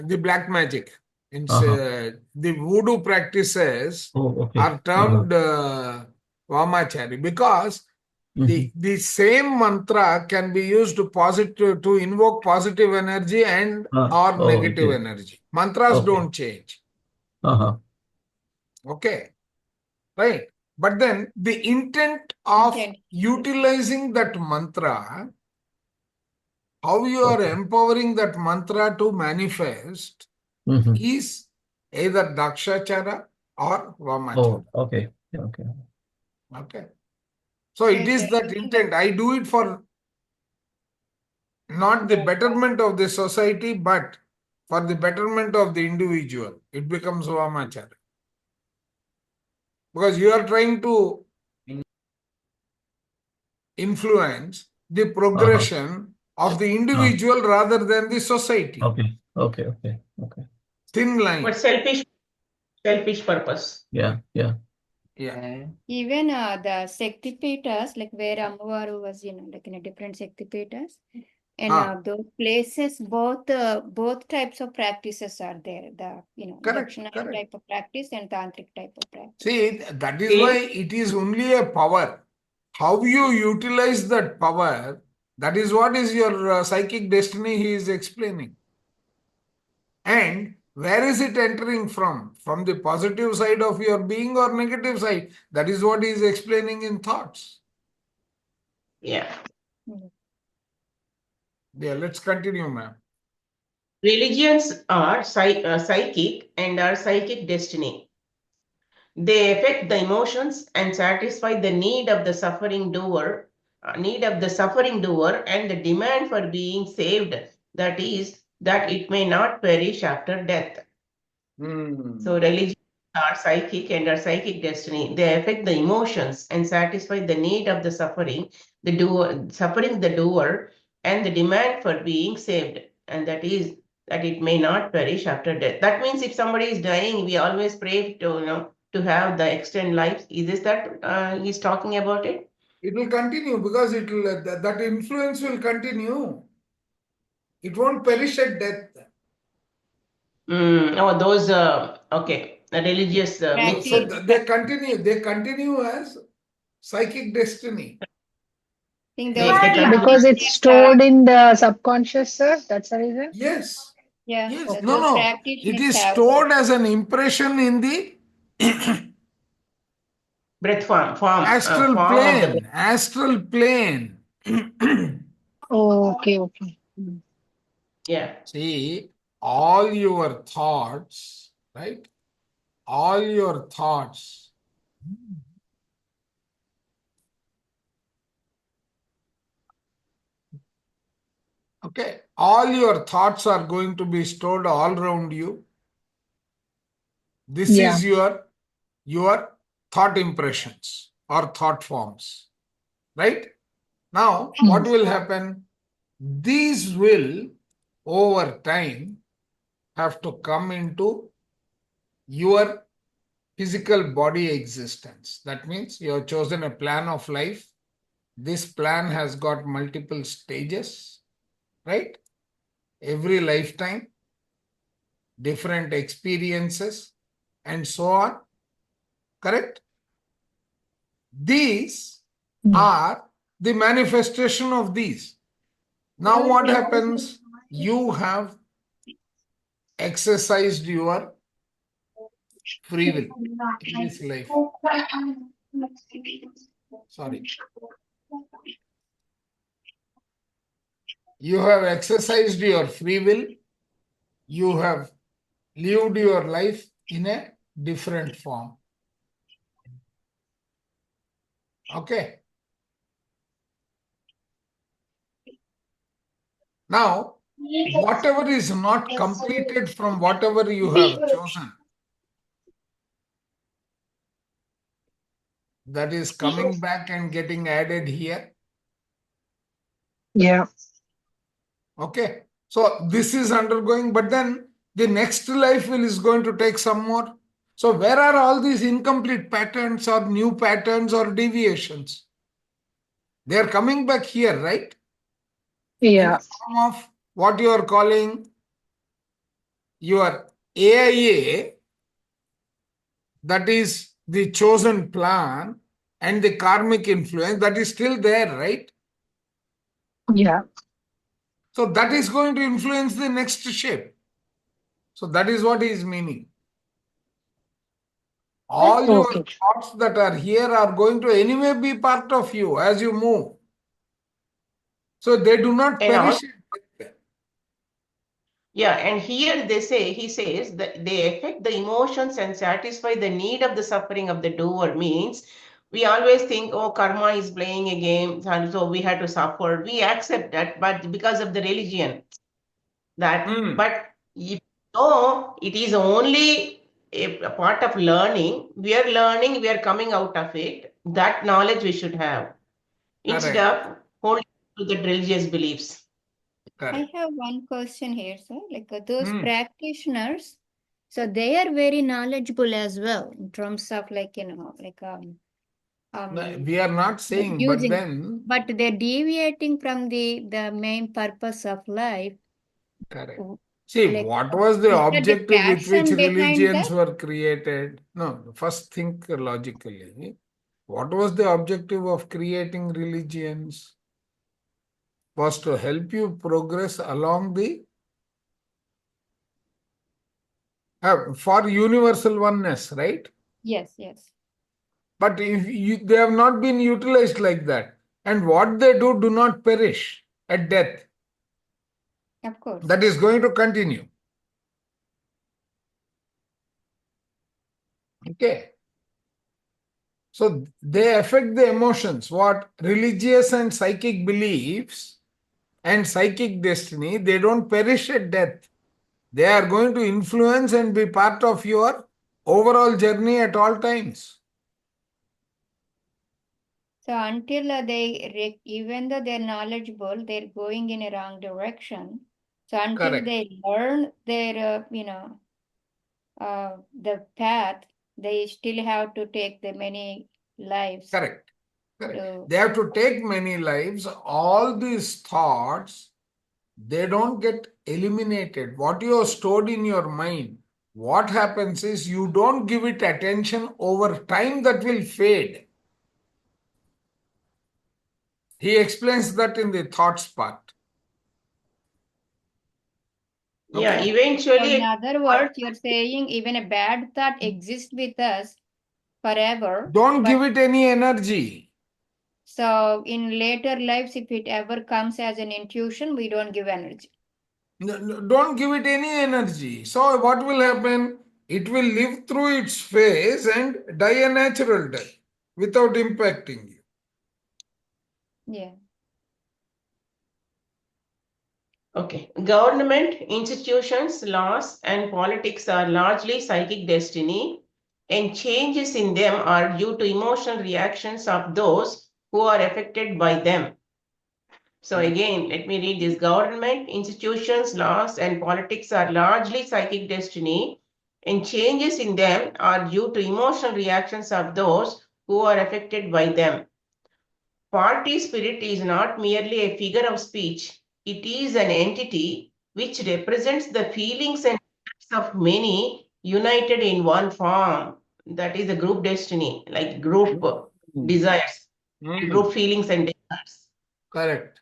the black magic. Uh-huh. The voodoo practices Oh, okay. are termed Vamachari because Mhm. the same mantra can be used to invoke positive energy and or Oh, negative okay. energy. Mantras Okay. don't change. Uh-huh. Okay. Right. But then the intent of utilizing that mantra, how you are Okay. empowering that mantra to manifest Mhm. is either Dakshachara or Vamachara. Oh, okay. Yeah, okay. Okay. So it is that intent. I do it for not the betterment of the society, but for the betterment of the individual. It becomes Vamachara. Because you are trying to influence the progression of the individual rather than the society. Okay. Okay. Okay. Okay. Thin line. But selfish selfish purpose. Yeah. Yeah. Even the Shaktipeethas, like where Amavaru was, like in a different Shaktipeethas, and those places, both types of practices are there. The Correct, Dakshina correct. type of practice and Tantric type of practice. See, that is why it is only a power. How you utilize that power, that is what is your psychic destiny he is explaining. And where is it entering from? From the positive side of your being or negative side? That is what he is explaining in thoughts. Yeah. Yeah, let's continue, ma'am. Religions are psychic and are psychic destiny. They affect the emotions and satisfy the need of the suffering doer, and the demand for being saved. That is, that it may not perish after death. So religions are psychic and are psychic destiny. They affect the emotions and satisfy the need of the suffering the doer, and the demand for being saved. And that is that it may not perish after death. That means if somebody is dying, we always pray to have the extend life. Is this that he's talking about it? It will continue because it will that influence will continue. It won't perish at death. Those okay, religious myths. So they continue as psychic destiny. Because it's stored in the subconscious, sir. That's the reason. Yes. Yeah. Yes. Those No. practitioners It is have stored as an impression in the breath form astral of the plane. Astral plane. Oh, okay. yeah. See, all your thoughts, right? All your thoughts. Okay. All your thoughts are going to be stored all around you. This is your thought impressions or thought forms. Right? Now, what will happen? These will, over time, have to come into your physical body existence. That means you have chosen a plan of life. This plan has got multiple stages, right? Every lifetime, different experiences, and so on. Correct? These are the manifestation of these. Now what happens? You have exercised your free will in this life. Sorry. You have exercised your free will. You have lived your life in a different form. Okay. Now, whatever is not completed from whatever you have chosen, that is coming back and getting added here. Yeah. Okay. So this is undergoing, but then the next life is going to take some more. So where are all these incomplete patterns or new patterns or deviations? They are coming back here, right? Yeah. In the form of what you are calling your AIA, that is the chosen plan and the karmic influence, that is still there, right? Yeah. So that is going to influence the next shape. So that is what he is meaning. All your thoughts that are here are going to anyway be part of you as you move. So they do not perish. Yeah, and here he says that they affect the emotions and satisfy the need of the suffering of the doer. Means we always think, oh, karma is playing a game, and so we had to suffer. We accept that, but because of the religion, but if it is only a part of learning. We are learning, we are coming out of it. That knowledge we should have instead of holding to the religious beliefs. I have one question here, sir. Like those practitioners, So they are very knowledgeable as well in terms of like, like We are not saying, but using, then, but they're deviating from the main purpose of life. correct. w- See, Like, what was the is there the objective with which passion behind religions that? were created? No, first think logically. What was the objective of creating religions? Was to help you progress along the for universal oneness, right? Yes, yes, But if they have not been utilized like that, and what they do not perish at death. of course. That is going to continue. Okay. So they affect the emotions. What religious and psychic beliefs and psychic destiny, they don't perish at death. They are going to influence and be part of your overall journey at all times. So until even though they're knowledgeable, they're going in a wrong direction. So until Correct. they learn their, the path, they still have to take the many lives. Correct. Correct. to- They have to take many lives. All these thoughts, they don't get eliminated. What you have stored in your mind, what happens is you don't give it attention over time, that will fade. He explains that in the thoughts part. Yeah, Okay. So in eventually, other words, you're saying even a bad thought exists with us forever. Don't but give it any energy. so in later lives, if it ever comes as an intuition, we don't give energy. Don't give it any energy. So what will happen? It will live through its phase and die a natural death without impacting you. Yeah. okay, government, institutions, laws, and politics are largely psychic destiny, and changes in them are due to emotional reactions of those who are affected by them. So again, let me read this. Government, institutions, laws, and politics are largely psychic destiny, and changes in them are due to emotional reactions of those who are affected by them. Party spirit is not merely a figure of speech, it is an entity which represents the feelings and of many united in one form. That is a group destiny, like group desires, group feelings and desires. Correct.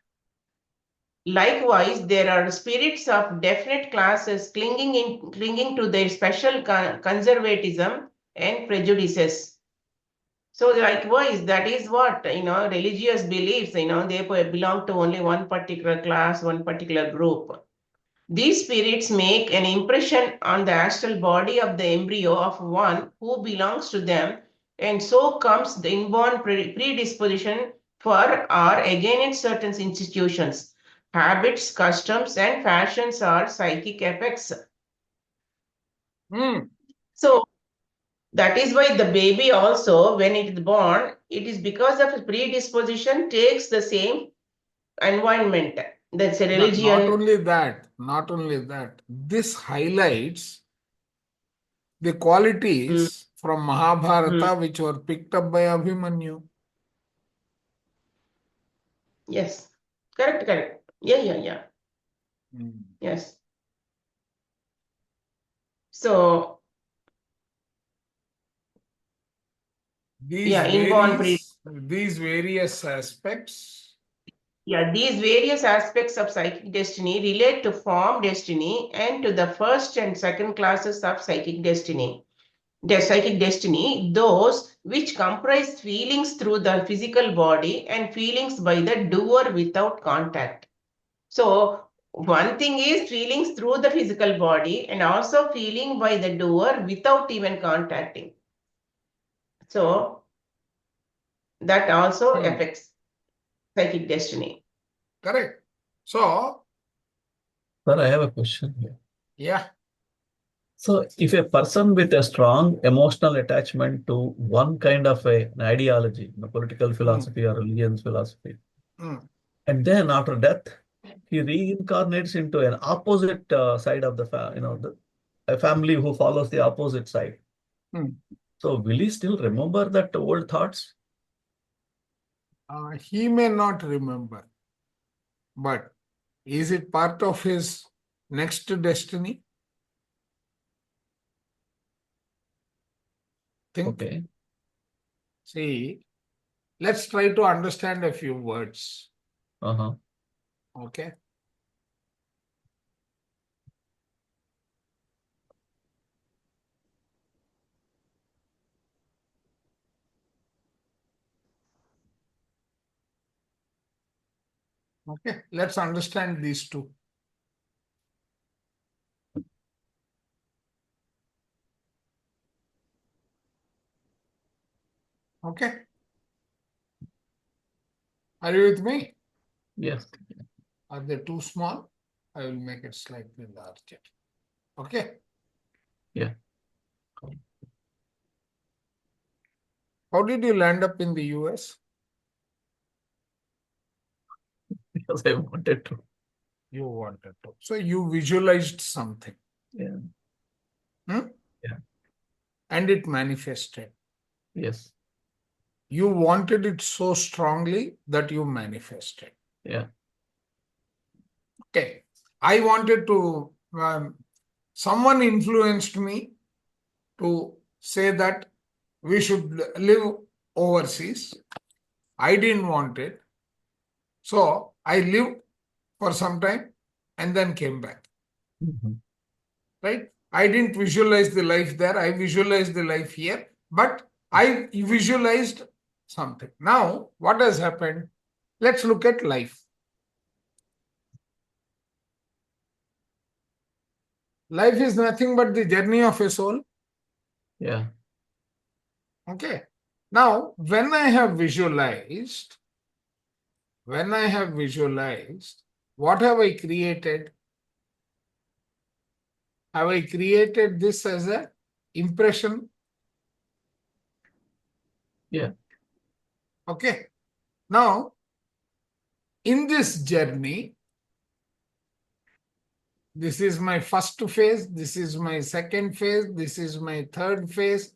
Likewise, there are spirits of definite classes clinging to their special conservatism and prejudices. So likewise, that is what, religious beliefs, they belong to only one particular class, one particular group. These spirits make an impression on the astral body of the embryo of one who belongs to them, and so comes the inborn predisposition for or against certain institutions. Habits, customs, and fashions are psychic effects. So that is why the baby also, when it is born, it is because of predisposition, takes the same environment. That's a Not religion. only that, not only that. This highlights the qualities from Mahabharata which were picked up by Abhimanyu. Yes, correct. Yeah. Yes. So, These yeah, inborn these various aspects. Yeah, these various aspects of psychic destiny relate to form destiny and to the first and second classes of psychic destiny. The psychic destiny, those which comprise feelings through the physical body and feelings by the doer without contact. So, one thing is feelings through the physical body and also feeling by the doer without even contacting. So, that also affects psychic destiny. Correct. So, Sir, I have a question here. yeah. So, if a person with a strong emotional attachment to one kind of an ideology, political philosophy or religious philosophy, and then after death, he reincarnates into an opposite side of the, a family who follows the opposite side. Hmm. So will he still remember that old thoughts? He may not remember, but is it part of his next destiny? Think. Okay. See, let's try to understand a few words. Uh-huh. Okay. Okay, let's understand these two. Okay. Are you with me? Yes. Are they too small? I will make it slightly larger. Okay. Yeah. How did you land up in the US? Because I wanted to. You wanted to. So you visualized something. Yeah. Hmm? Yeah. And it manifested. Yes. You wanted it so strongly that you manifested. Yeah. Okay. I wanted to, someone influenced me to say that we should live overseas. I didn't want it. So I lived for some time and then came back. Mhm. Right? I didn't visualize the life there. I visualized the life here, but I visualized something. Now, what has happened? Let's look at life. Life is nothing but the journey of a soul. Yeah. Okay. Now, when I have visualized, what have I created? Have I created this as an impression? Yeah. Okay. Now, in this journey, this is my first phase, this is my second phase, this is my third phase,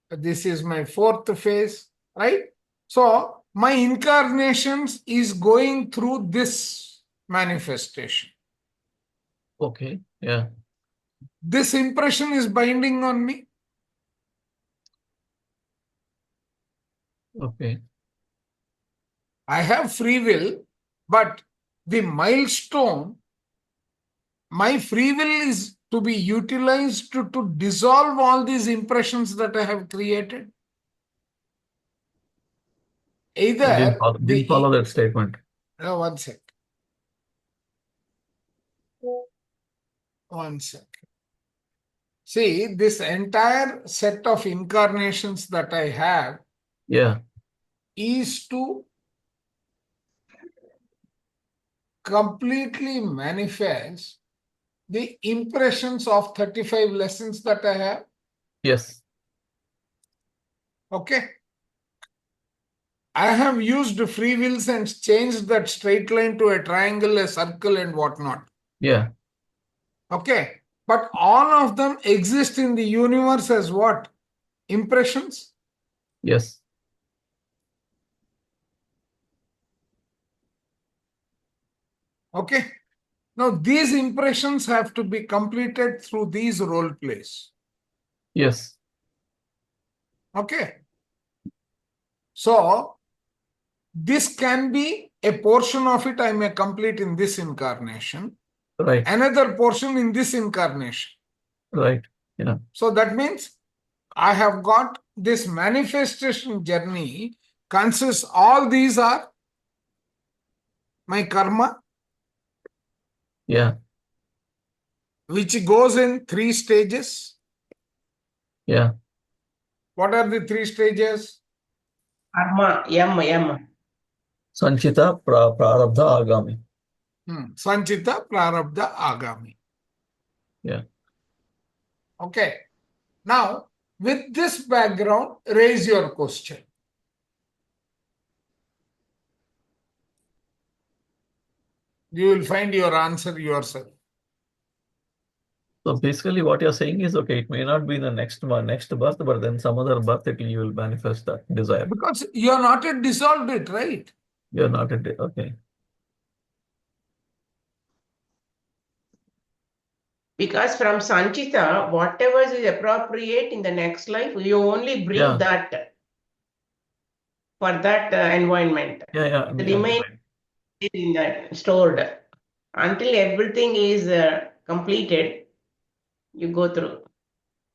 this is my fourth phase, right? So, my incarnations is going through this manifestation. Okay. Yeah. This impression is binding on me. Okay. I have free will, but the milestone, my free will is to be utilized to dissolve all these impressions that I have created. I didn't Either follow that statement. one sec. One sec. See, this entire set of incarnations that I have Yeah. is to completely manifest the impressions of 35 lessons that I have. Yes. Okay. I have used free wills and changed that straight line to a triangle, a circle, and whatnot. Yeah. Okay. But all of them exist in the universe as what? Impressions. Yes. Okay. Now, these impressions have to be completed through these role plays. Yes. Okay. So, this can be a portion of it I may complete in this incarnation, Right. another portion in this incarnation. Right. Yeah. So, that means I have got this manifestation journey consists, all these are my karma, Yeah. which goes in 3 stages. Yeah. What are the 3 stages? Karma, M. Sanchita, Prarabdha, Agami. Sanchita, Prarabdha, Agami. Yeah. Okay. Now, with this background, raise your question. You will find your answer yourself. So basically what you're saying is, okay, it may not be the next birth, but then some other birth you will manifest that desire. Because you are not yet dissolved it, right? You're not okay. Because from Sanchita, whatever is appropriate in the next life, you only bring Yeah. that for that environment. Yeah. The remain is in that stored until everything is completed. You go through.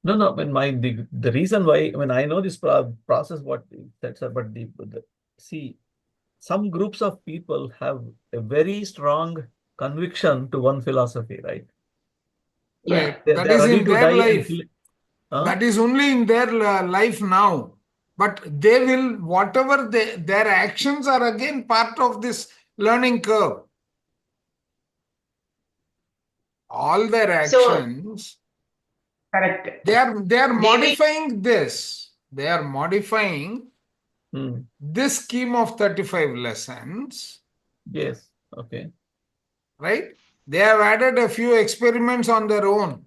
No. The reason why, I know this process, what that's, but see, some groups of people have a very strong conviction to one philosophy, right? Yeah. Right. They That are is ready in to their die and life. kill. Huh? That is only in their life now. But they will, whatever their actions are again part of this learning curve. All their So actions, correct. they are will- modifying this. They are modifying Hmm. this scheme of 35 lessons, Yes. Okay. right? They have added a few experiments on their own.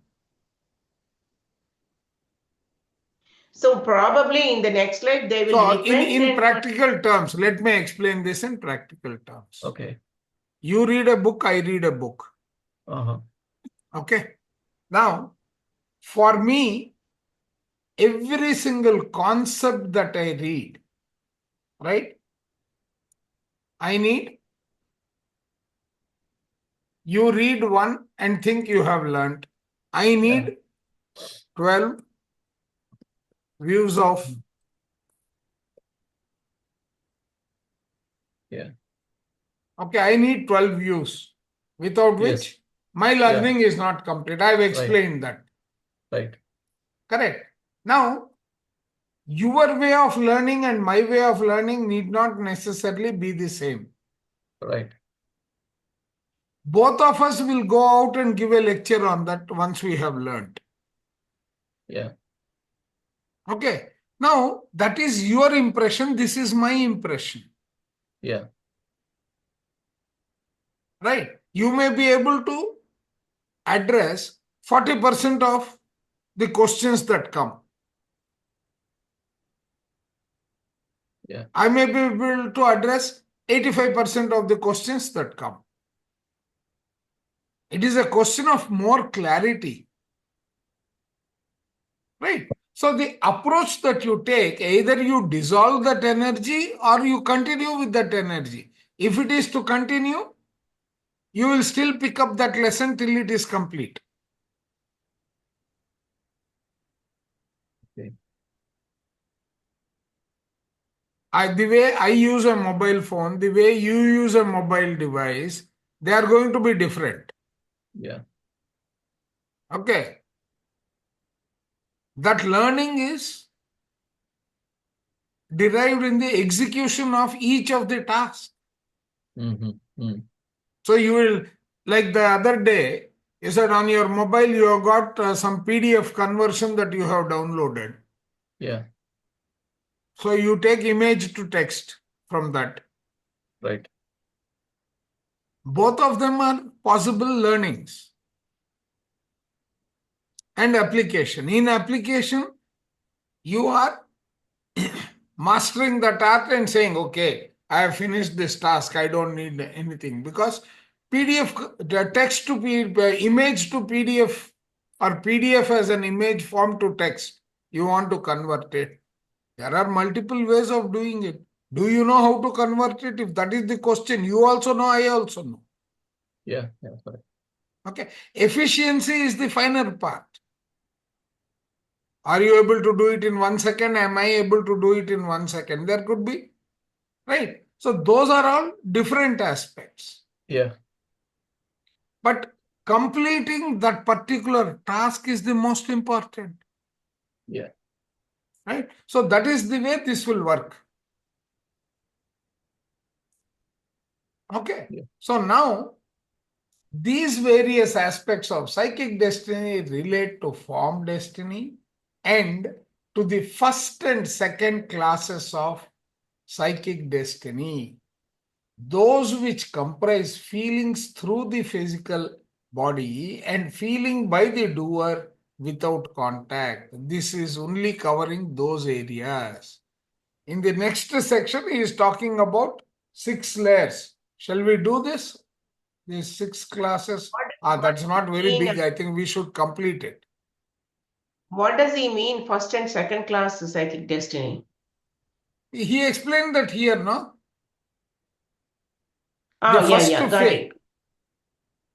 So probably in the next life they will So repent in and practical terms, let me explain this in practical terms. Okay. You read a book, I read a book. Uh-huh. Okay. Now, for me, every single concept that I read, right? I need, you read one and think you have learned. I need 12 views of. Yeah. Okay, I need 12 views, without Yes. which my learning is not complete. I've explained that. Right. Correct. Now, your way of learning and my way of learning need not necessarily be the same. Right. Both of us will go out and give a lecture on that once we have learned. Yeah. Okay. Now, that is your impression. This is my impression. Yeah. Right. You may be able to address 40% of the questions that come. Yeah. I may be able to address 85% of the questions that come. It is a question of more clarity. Right? So the approach that you take, either you dissolve that energy or you continue with that energy. If it is to continue, you will still pick up that lesson till it is complete. Okay. The way I use a mobile phone, the way you use a mobile device, they are going to be different. Yeah. Okay. That learning is derived in the execution of each of the tasks. So you will, like the other day, you said on your mobile you have got some PDF conversion that you have downloaded. Yeah. So you take image to text from that. Right. Both of them are possible learnings and application. In application, you are mastering that art and saying, okay, I have finished this task. I don't need anything, because PDF, the text to image to PDF, or PDF as an image form to text, you want to convert it. There are multiple ways of doing it. Do you know how to convert it? If that is the question, you also know, I also know. Yeah. Yeah. Sorry. Okay. Efficiency is the final part. Are you able to do it in 1 second? Am I able to do it in 1 second? There could be, right? So those are all different aspects. Yeah. But completing that particular task is the most important. Yeah. Right? So that is the way this will work. Okay. Yeah. So now, these various aspects of psychic destiny relate to form destiny and to the first and second classes of psychic destiny. Those which comprise feelings through the physical body and feeling by the doer without contact. This is only covering those areas. In the next section, he is talking about 6 layers. Shall we do this? These 6 classes? That's not very mean- big. I think we should complete it. What does he mean, first and second class psychic destiny? He explained that here, no? Oh, The yeah, first got phase. it.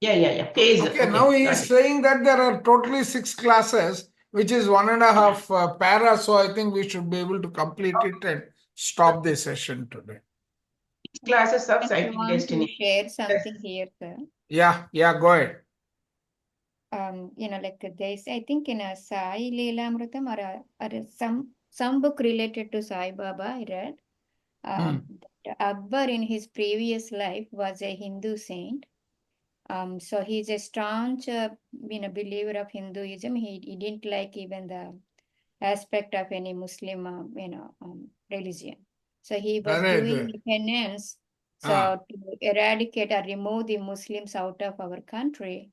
Yeah. Phase. Okay, now he got is it. saying that there are totally 6 classes, which is 1.5 para. So I think we should be able to complete it and stop the session today. Classes of Just psychic want to destiny. share something here, sir. Yeah, go ahead. Like there's, I think in a Sai Leelamritam or some book related to Sai Baba, I read. That Akbar in his previous life was a Hindu saint. So he's a staunch, believer of Hinduism. He didn't like even the aspect of any Muslim, religion. So he was doing penance, so to eradicate or remove the Muslims out of our country.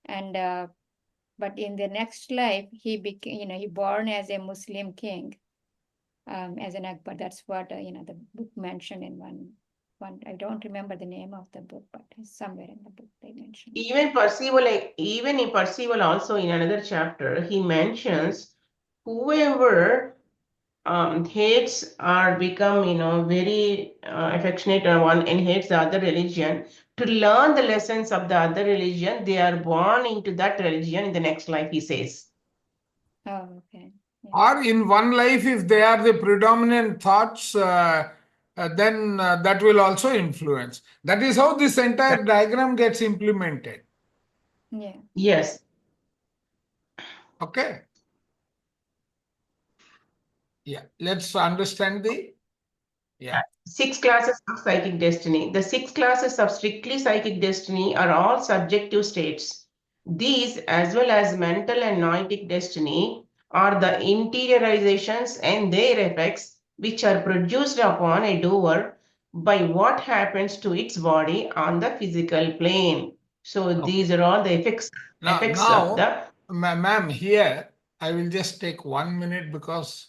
And but in the next life, he became, he born as a Muslim king, as an Akbar. That's what the book mentioned in one. I don't remember the name of the book, but somewhere in the book they mentioned. Even in Percival also in another chapter, he mentions whoever hates or become, very affectionate on one and hates the other religion, to learn the lessons of the other religion, they are born into that religion in the next life, he says. Oh, okay. Yeah. Or in one life, if they are the predominant thoughts, then that will also influence. That is how this entire diagram gets implemented. Yeah. Yes. Okay. Yeah, let's understand the 6 classes of psychic destiny. The 6 classes of strictly psychic destiny are all subjective states. These, as well as mental and noetic destiny, are the interiorizations and their effects which are produced upon a doer by what happens to its body on the physical plane. So these are all the effects Now, of the. ma'am, here I will just take 1 minute because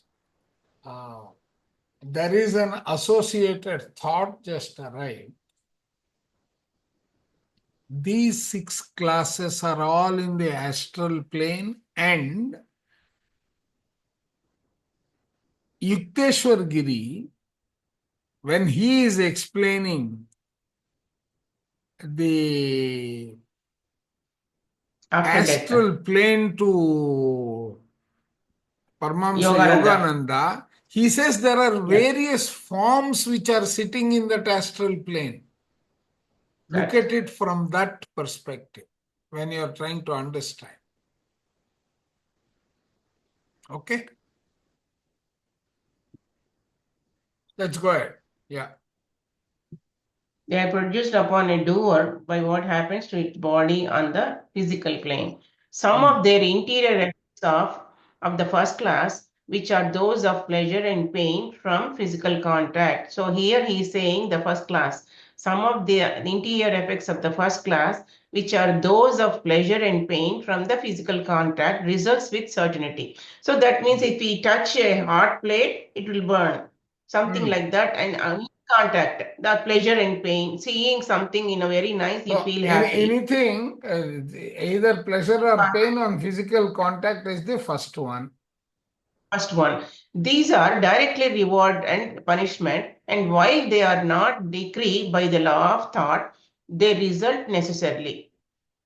there is an associated thought just arrived. These 6 classes are all in the astral plane, and Yukteswar Giri, when he is explaining the After death. astral plane to Paramahamsa Yogananda. Yogananda, he says there are various forms which are sitting in that astral plane. Look Right. at it from that perspective when you are trying to understand. Okay? Let's go ahead. Yeah. They are produced upon a doer by what happens to its body on the physical plane. Some of their interior effects of the first class, which are those of pleasure and pain from physical contact. So here he is saying the first class. Some of the interior effects of the first class, which are those of pleasure and pain from the physical contact, results with certainty. So that means if we touch a hot plate, it will burn. Something like that. And contact, the pleasure and pain, seeing something very nice, you feel happy. Anything, either pleasure or pain on physical contact is the first one. First one. These are directly reward and punishment, and while they are not decreed by the law of thought, they result necessarily.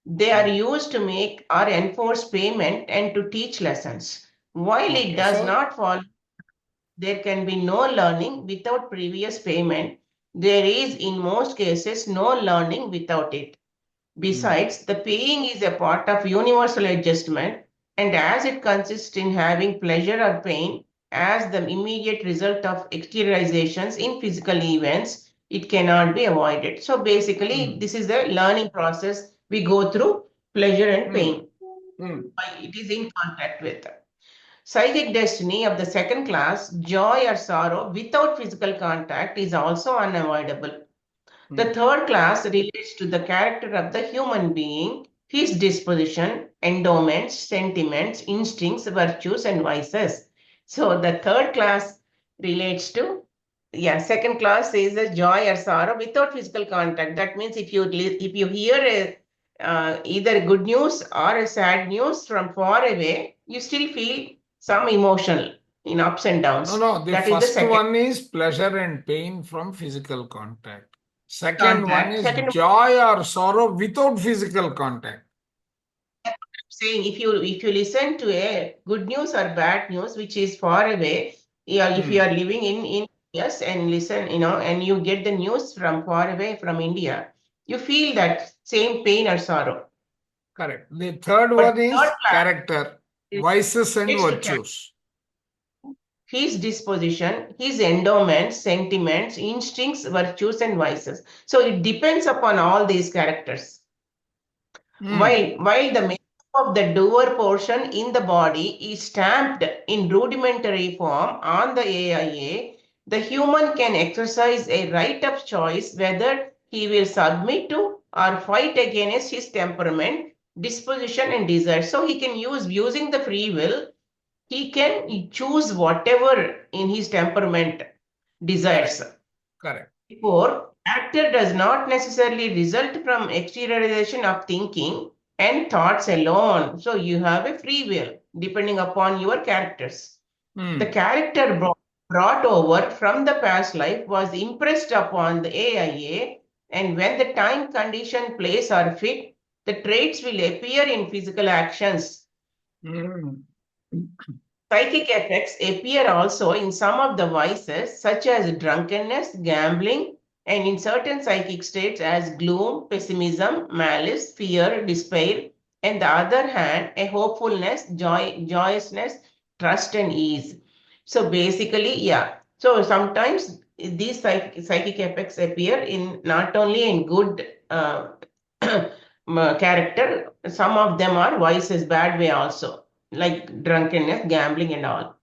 They are used to make or enforce payment and to teach lessons. While it does not follow, there can be no learning without previous payment. There is, in most cases, no learning without it. Besides, the paying is a part of universal adjustment, and as it consists in having pleasure or pain as the immediate result of exteriorizations in physical events, it cannot be avoided. So basically, this is the learning process we go through, pleasure and pain. It is in contact with. Psychic destiny of the second class, joy or sorrow without physical contact, is also unavoidable. The third class relates to the character of the human being, his disposition, endowments, sentiments, instincts, virtues, and vices. So the third class relates to, second class is a joy or sorrow without physical contact. That means if you hear either good news or a sad news from far away, you still feel some emotional in ups and downs. No, the That is the first second one is pleasure and pain from physical contact. Second one contact. is Second, joy or sorrow without physical contact. saying if you listen to a good news or bad news which is far away, if you are living in yes and listen, and you get the news from far away from India, you feel that same pain or sorrow. Correct. The third But one is third class character, vices and relates to virtues. his disposition, his endowments, sentiments, instincts, virtues, and vices. So it depends upon all these characters. While the makeup of the doer portion in the body is stamped in rudimentary form on the AIA, the human can exercise a right of choice whether he will submit to or fight against his temperament, disposition, and desire. So he can using the free will, he can choose whatever in his temperament desires. Correct. Therefore, actor does not necessarily result from exteriorization of thinking and thoughts alone. So you have a free will depending upon your characters. The character brought over from the past life was impressed upon the AIA, and when the time, condition, place are fit, the traits will appear in physical actions. Psychic effects appear also in some of the vices, such as drunkenness, gambling, and in certain psychic states as gloom, pessimism, malice, fear, despair, and the other hand, a hopefulness, joyousness, trust, and ease. So basically, So sometimes these psychic effects appear in not only in good character, some of them are vices, bad way also, like drunkenness, gambling, and all.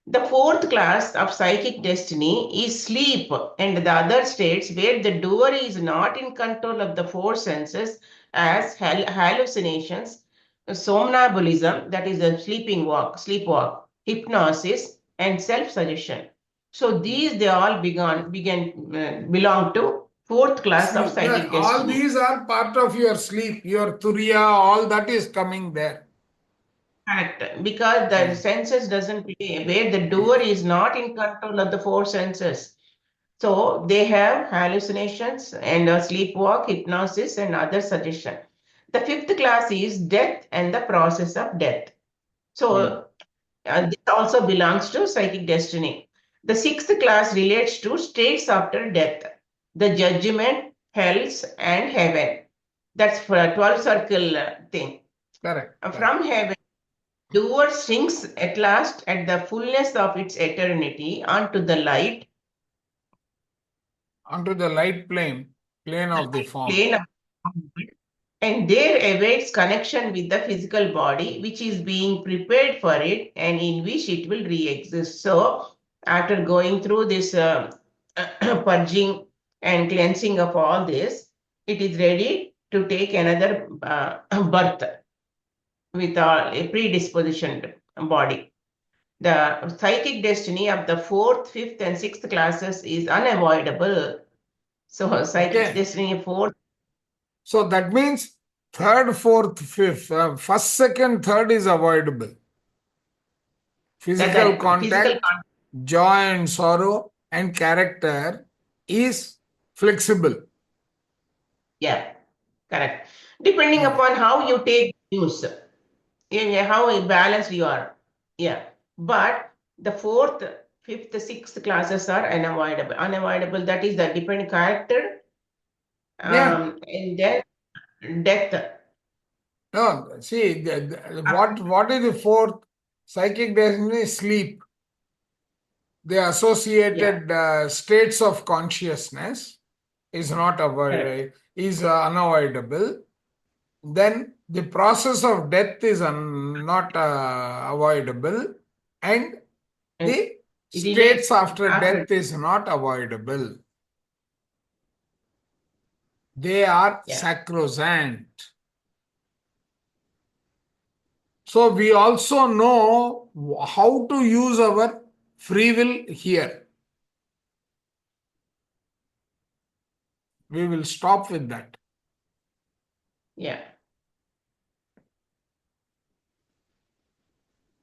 The fourth class of psychic destiny is sleep and the other states where the doer is not in control of the four senses as hallucinations, somnambulism, that is a sleepwalk, hypnosis, and self-suggestion. So they all belong to fourth class of psychic all destiny. these are part of your sleep, your turiya, all that is coming there. Correct, because the senses doesn't play, where the doer is not in control of the four senses. So they have hallucinations and sleepwalk, hypnosis, and other suggestion. The fifth class is death and the process of death. So this also belongs to psychic destiny. The sixth class relates to states after death, the judgment, hells, and heaven. That's for a 12 circle thing. Correct. From heaven, doer sinks at last at the fullness of its eternity onto the light. Onto the light plane of the form. And there awaits connection with the physical body, which is being prepared for it and in which it will re-exist. So after going through this purging and cleansing of all this, it is ready to take another birth with a predispositioned body. The psychic destiny of the fourth, fifth, and sixth classes is unavoidable. So psychic destiny fourth. So that means third, fourth, fifth, first, second, third is avoidable. Physical contact, joy and sorrow, and character is flexible. Yeah, correct. Depending upon how you take news, how balanced you are. Yeah, but the fourth, fifth, sixth classes are unavoidable. Unavoidable, that is the dependent character. And then death. No, see, what is the fourth? Psychic destiny? Sleep. The associated states of consciousness is not avoidable, is unavoidable. Then the process of death is not avoidable, and the states after death is not avoidable. They are sacrosanct. So we also know how to use our free will here. We will stop with that. Yeah.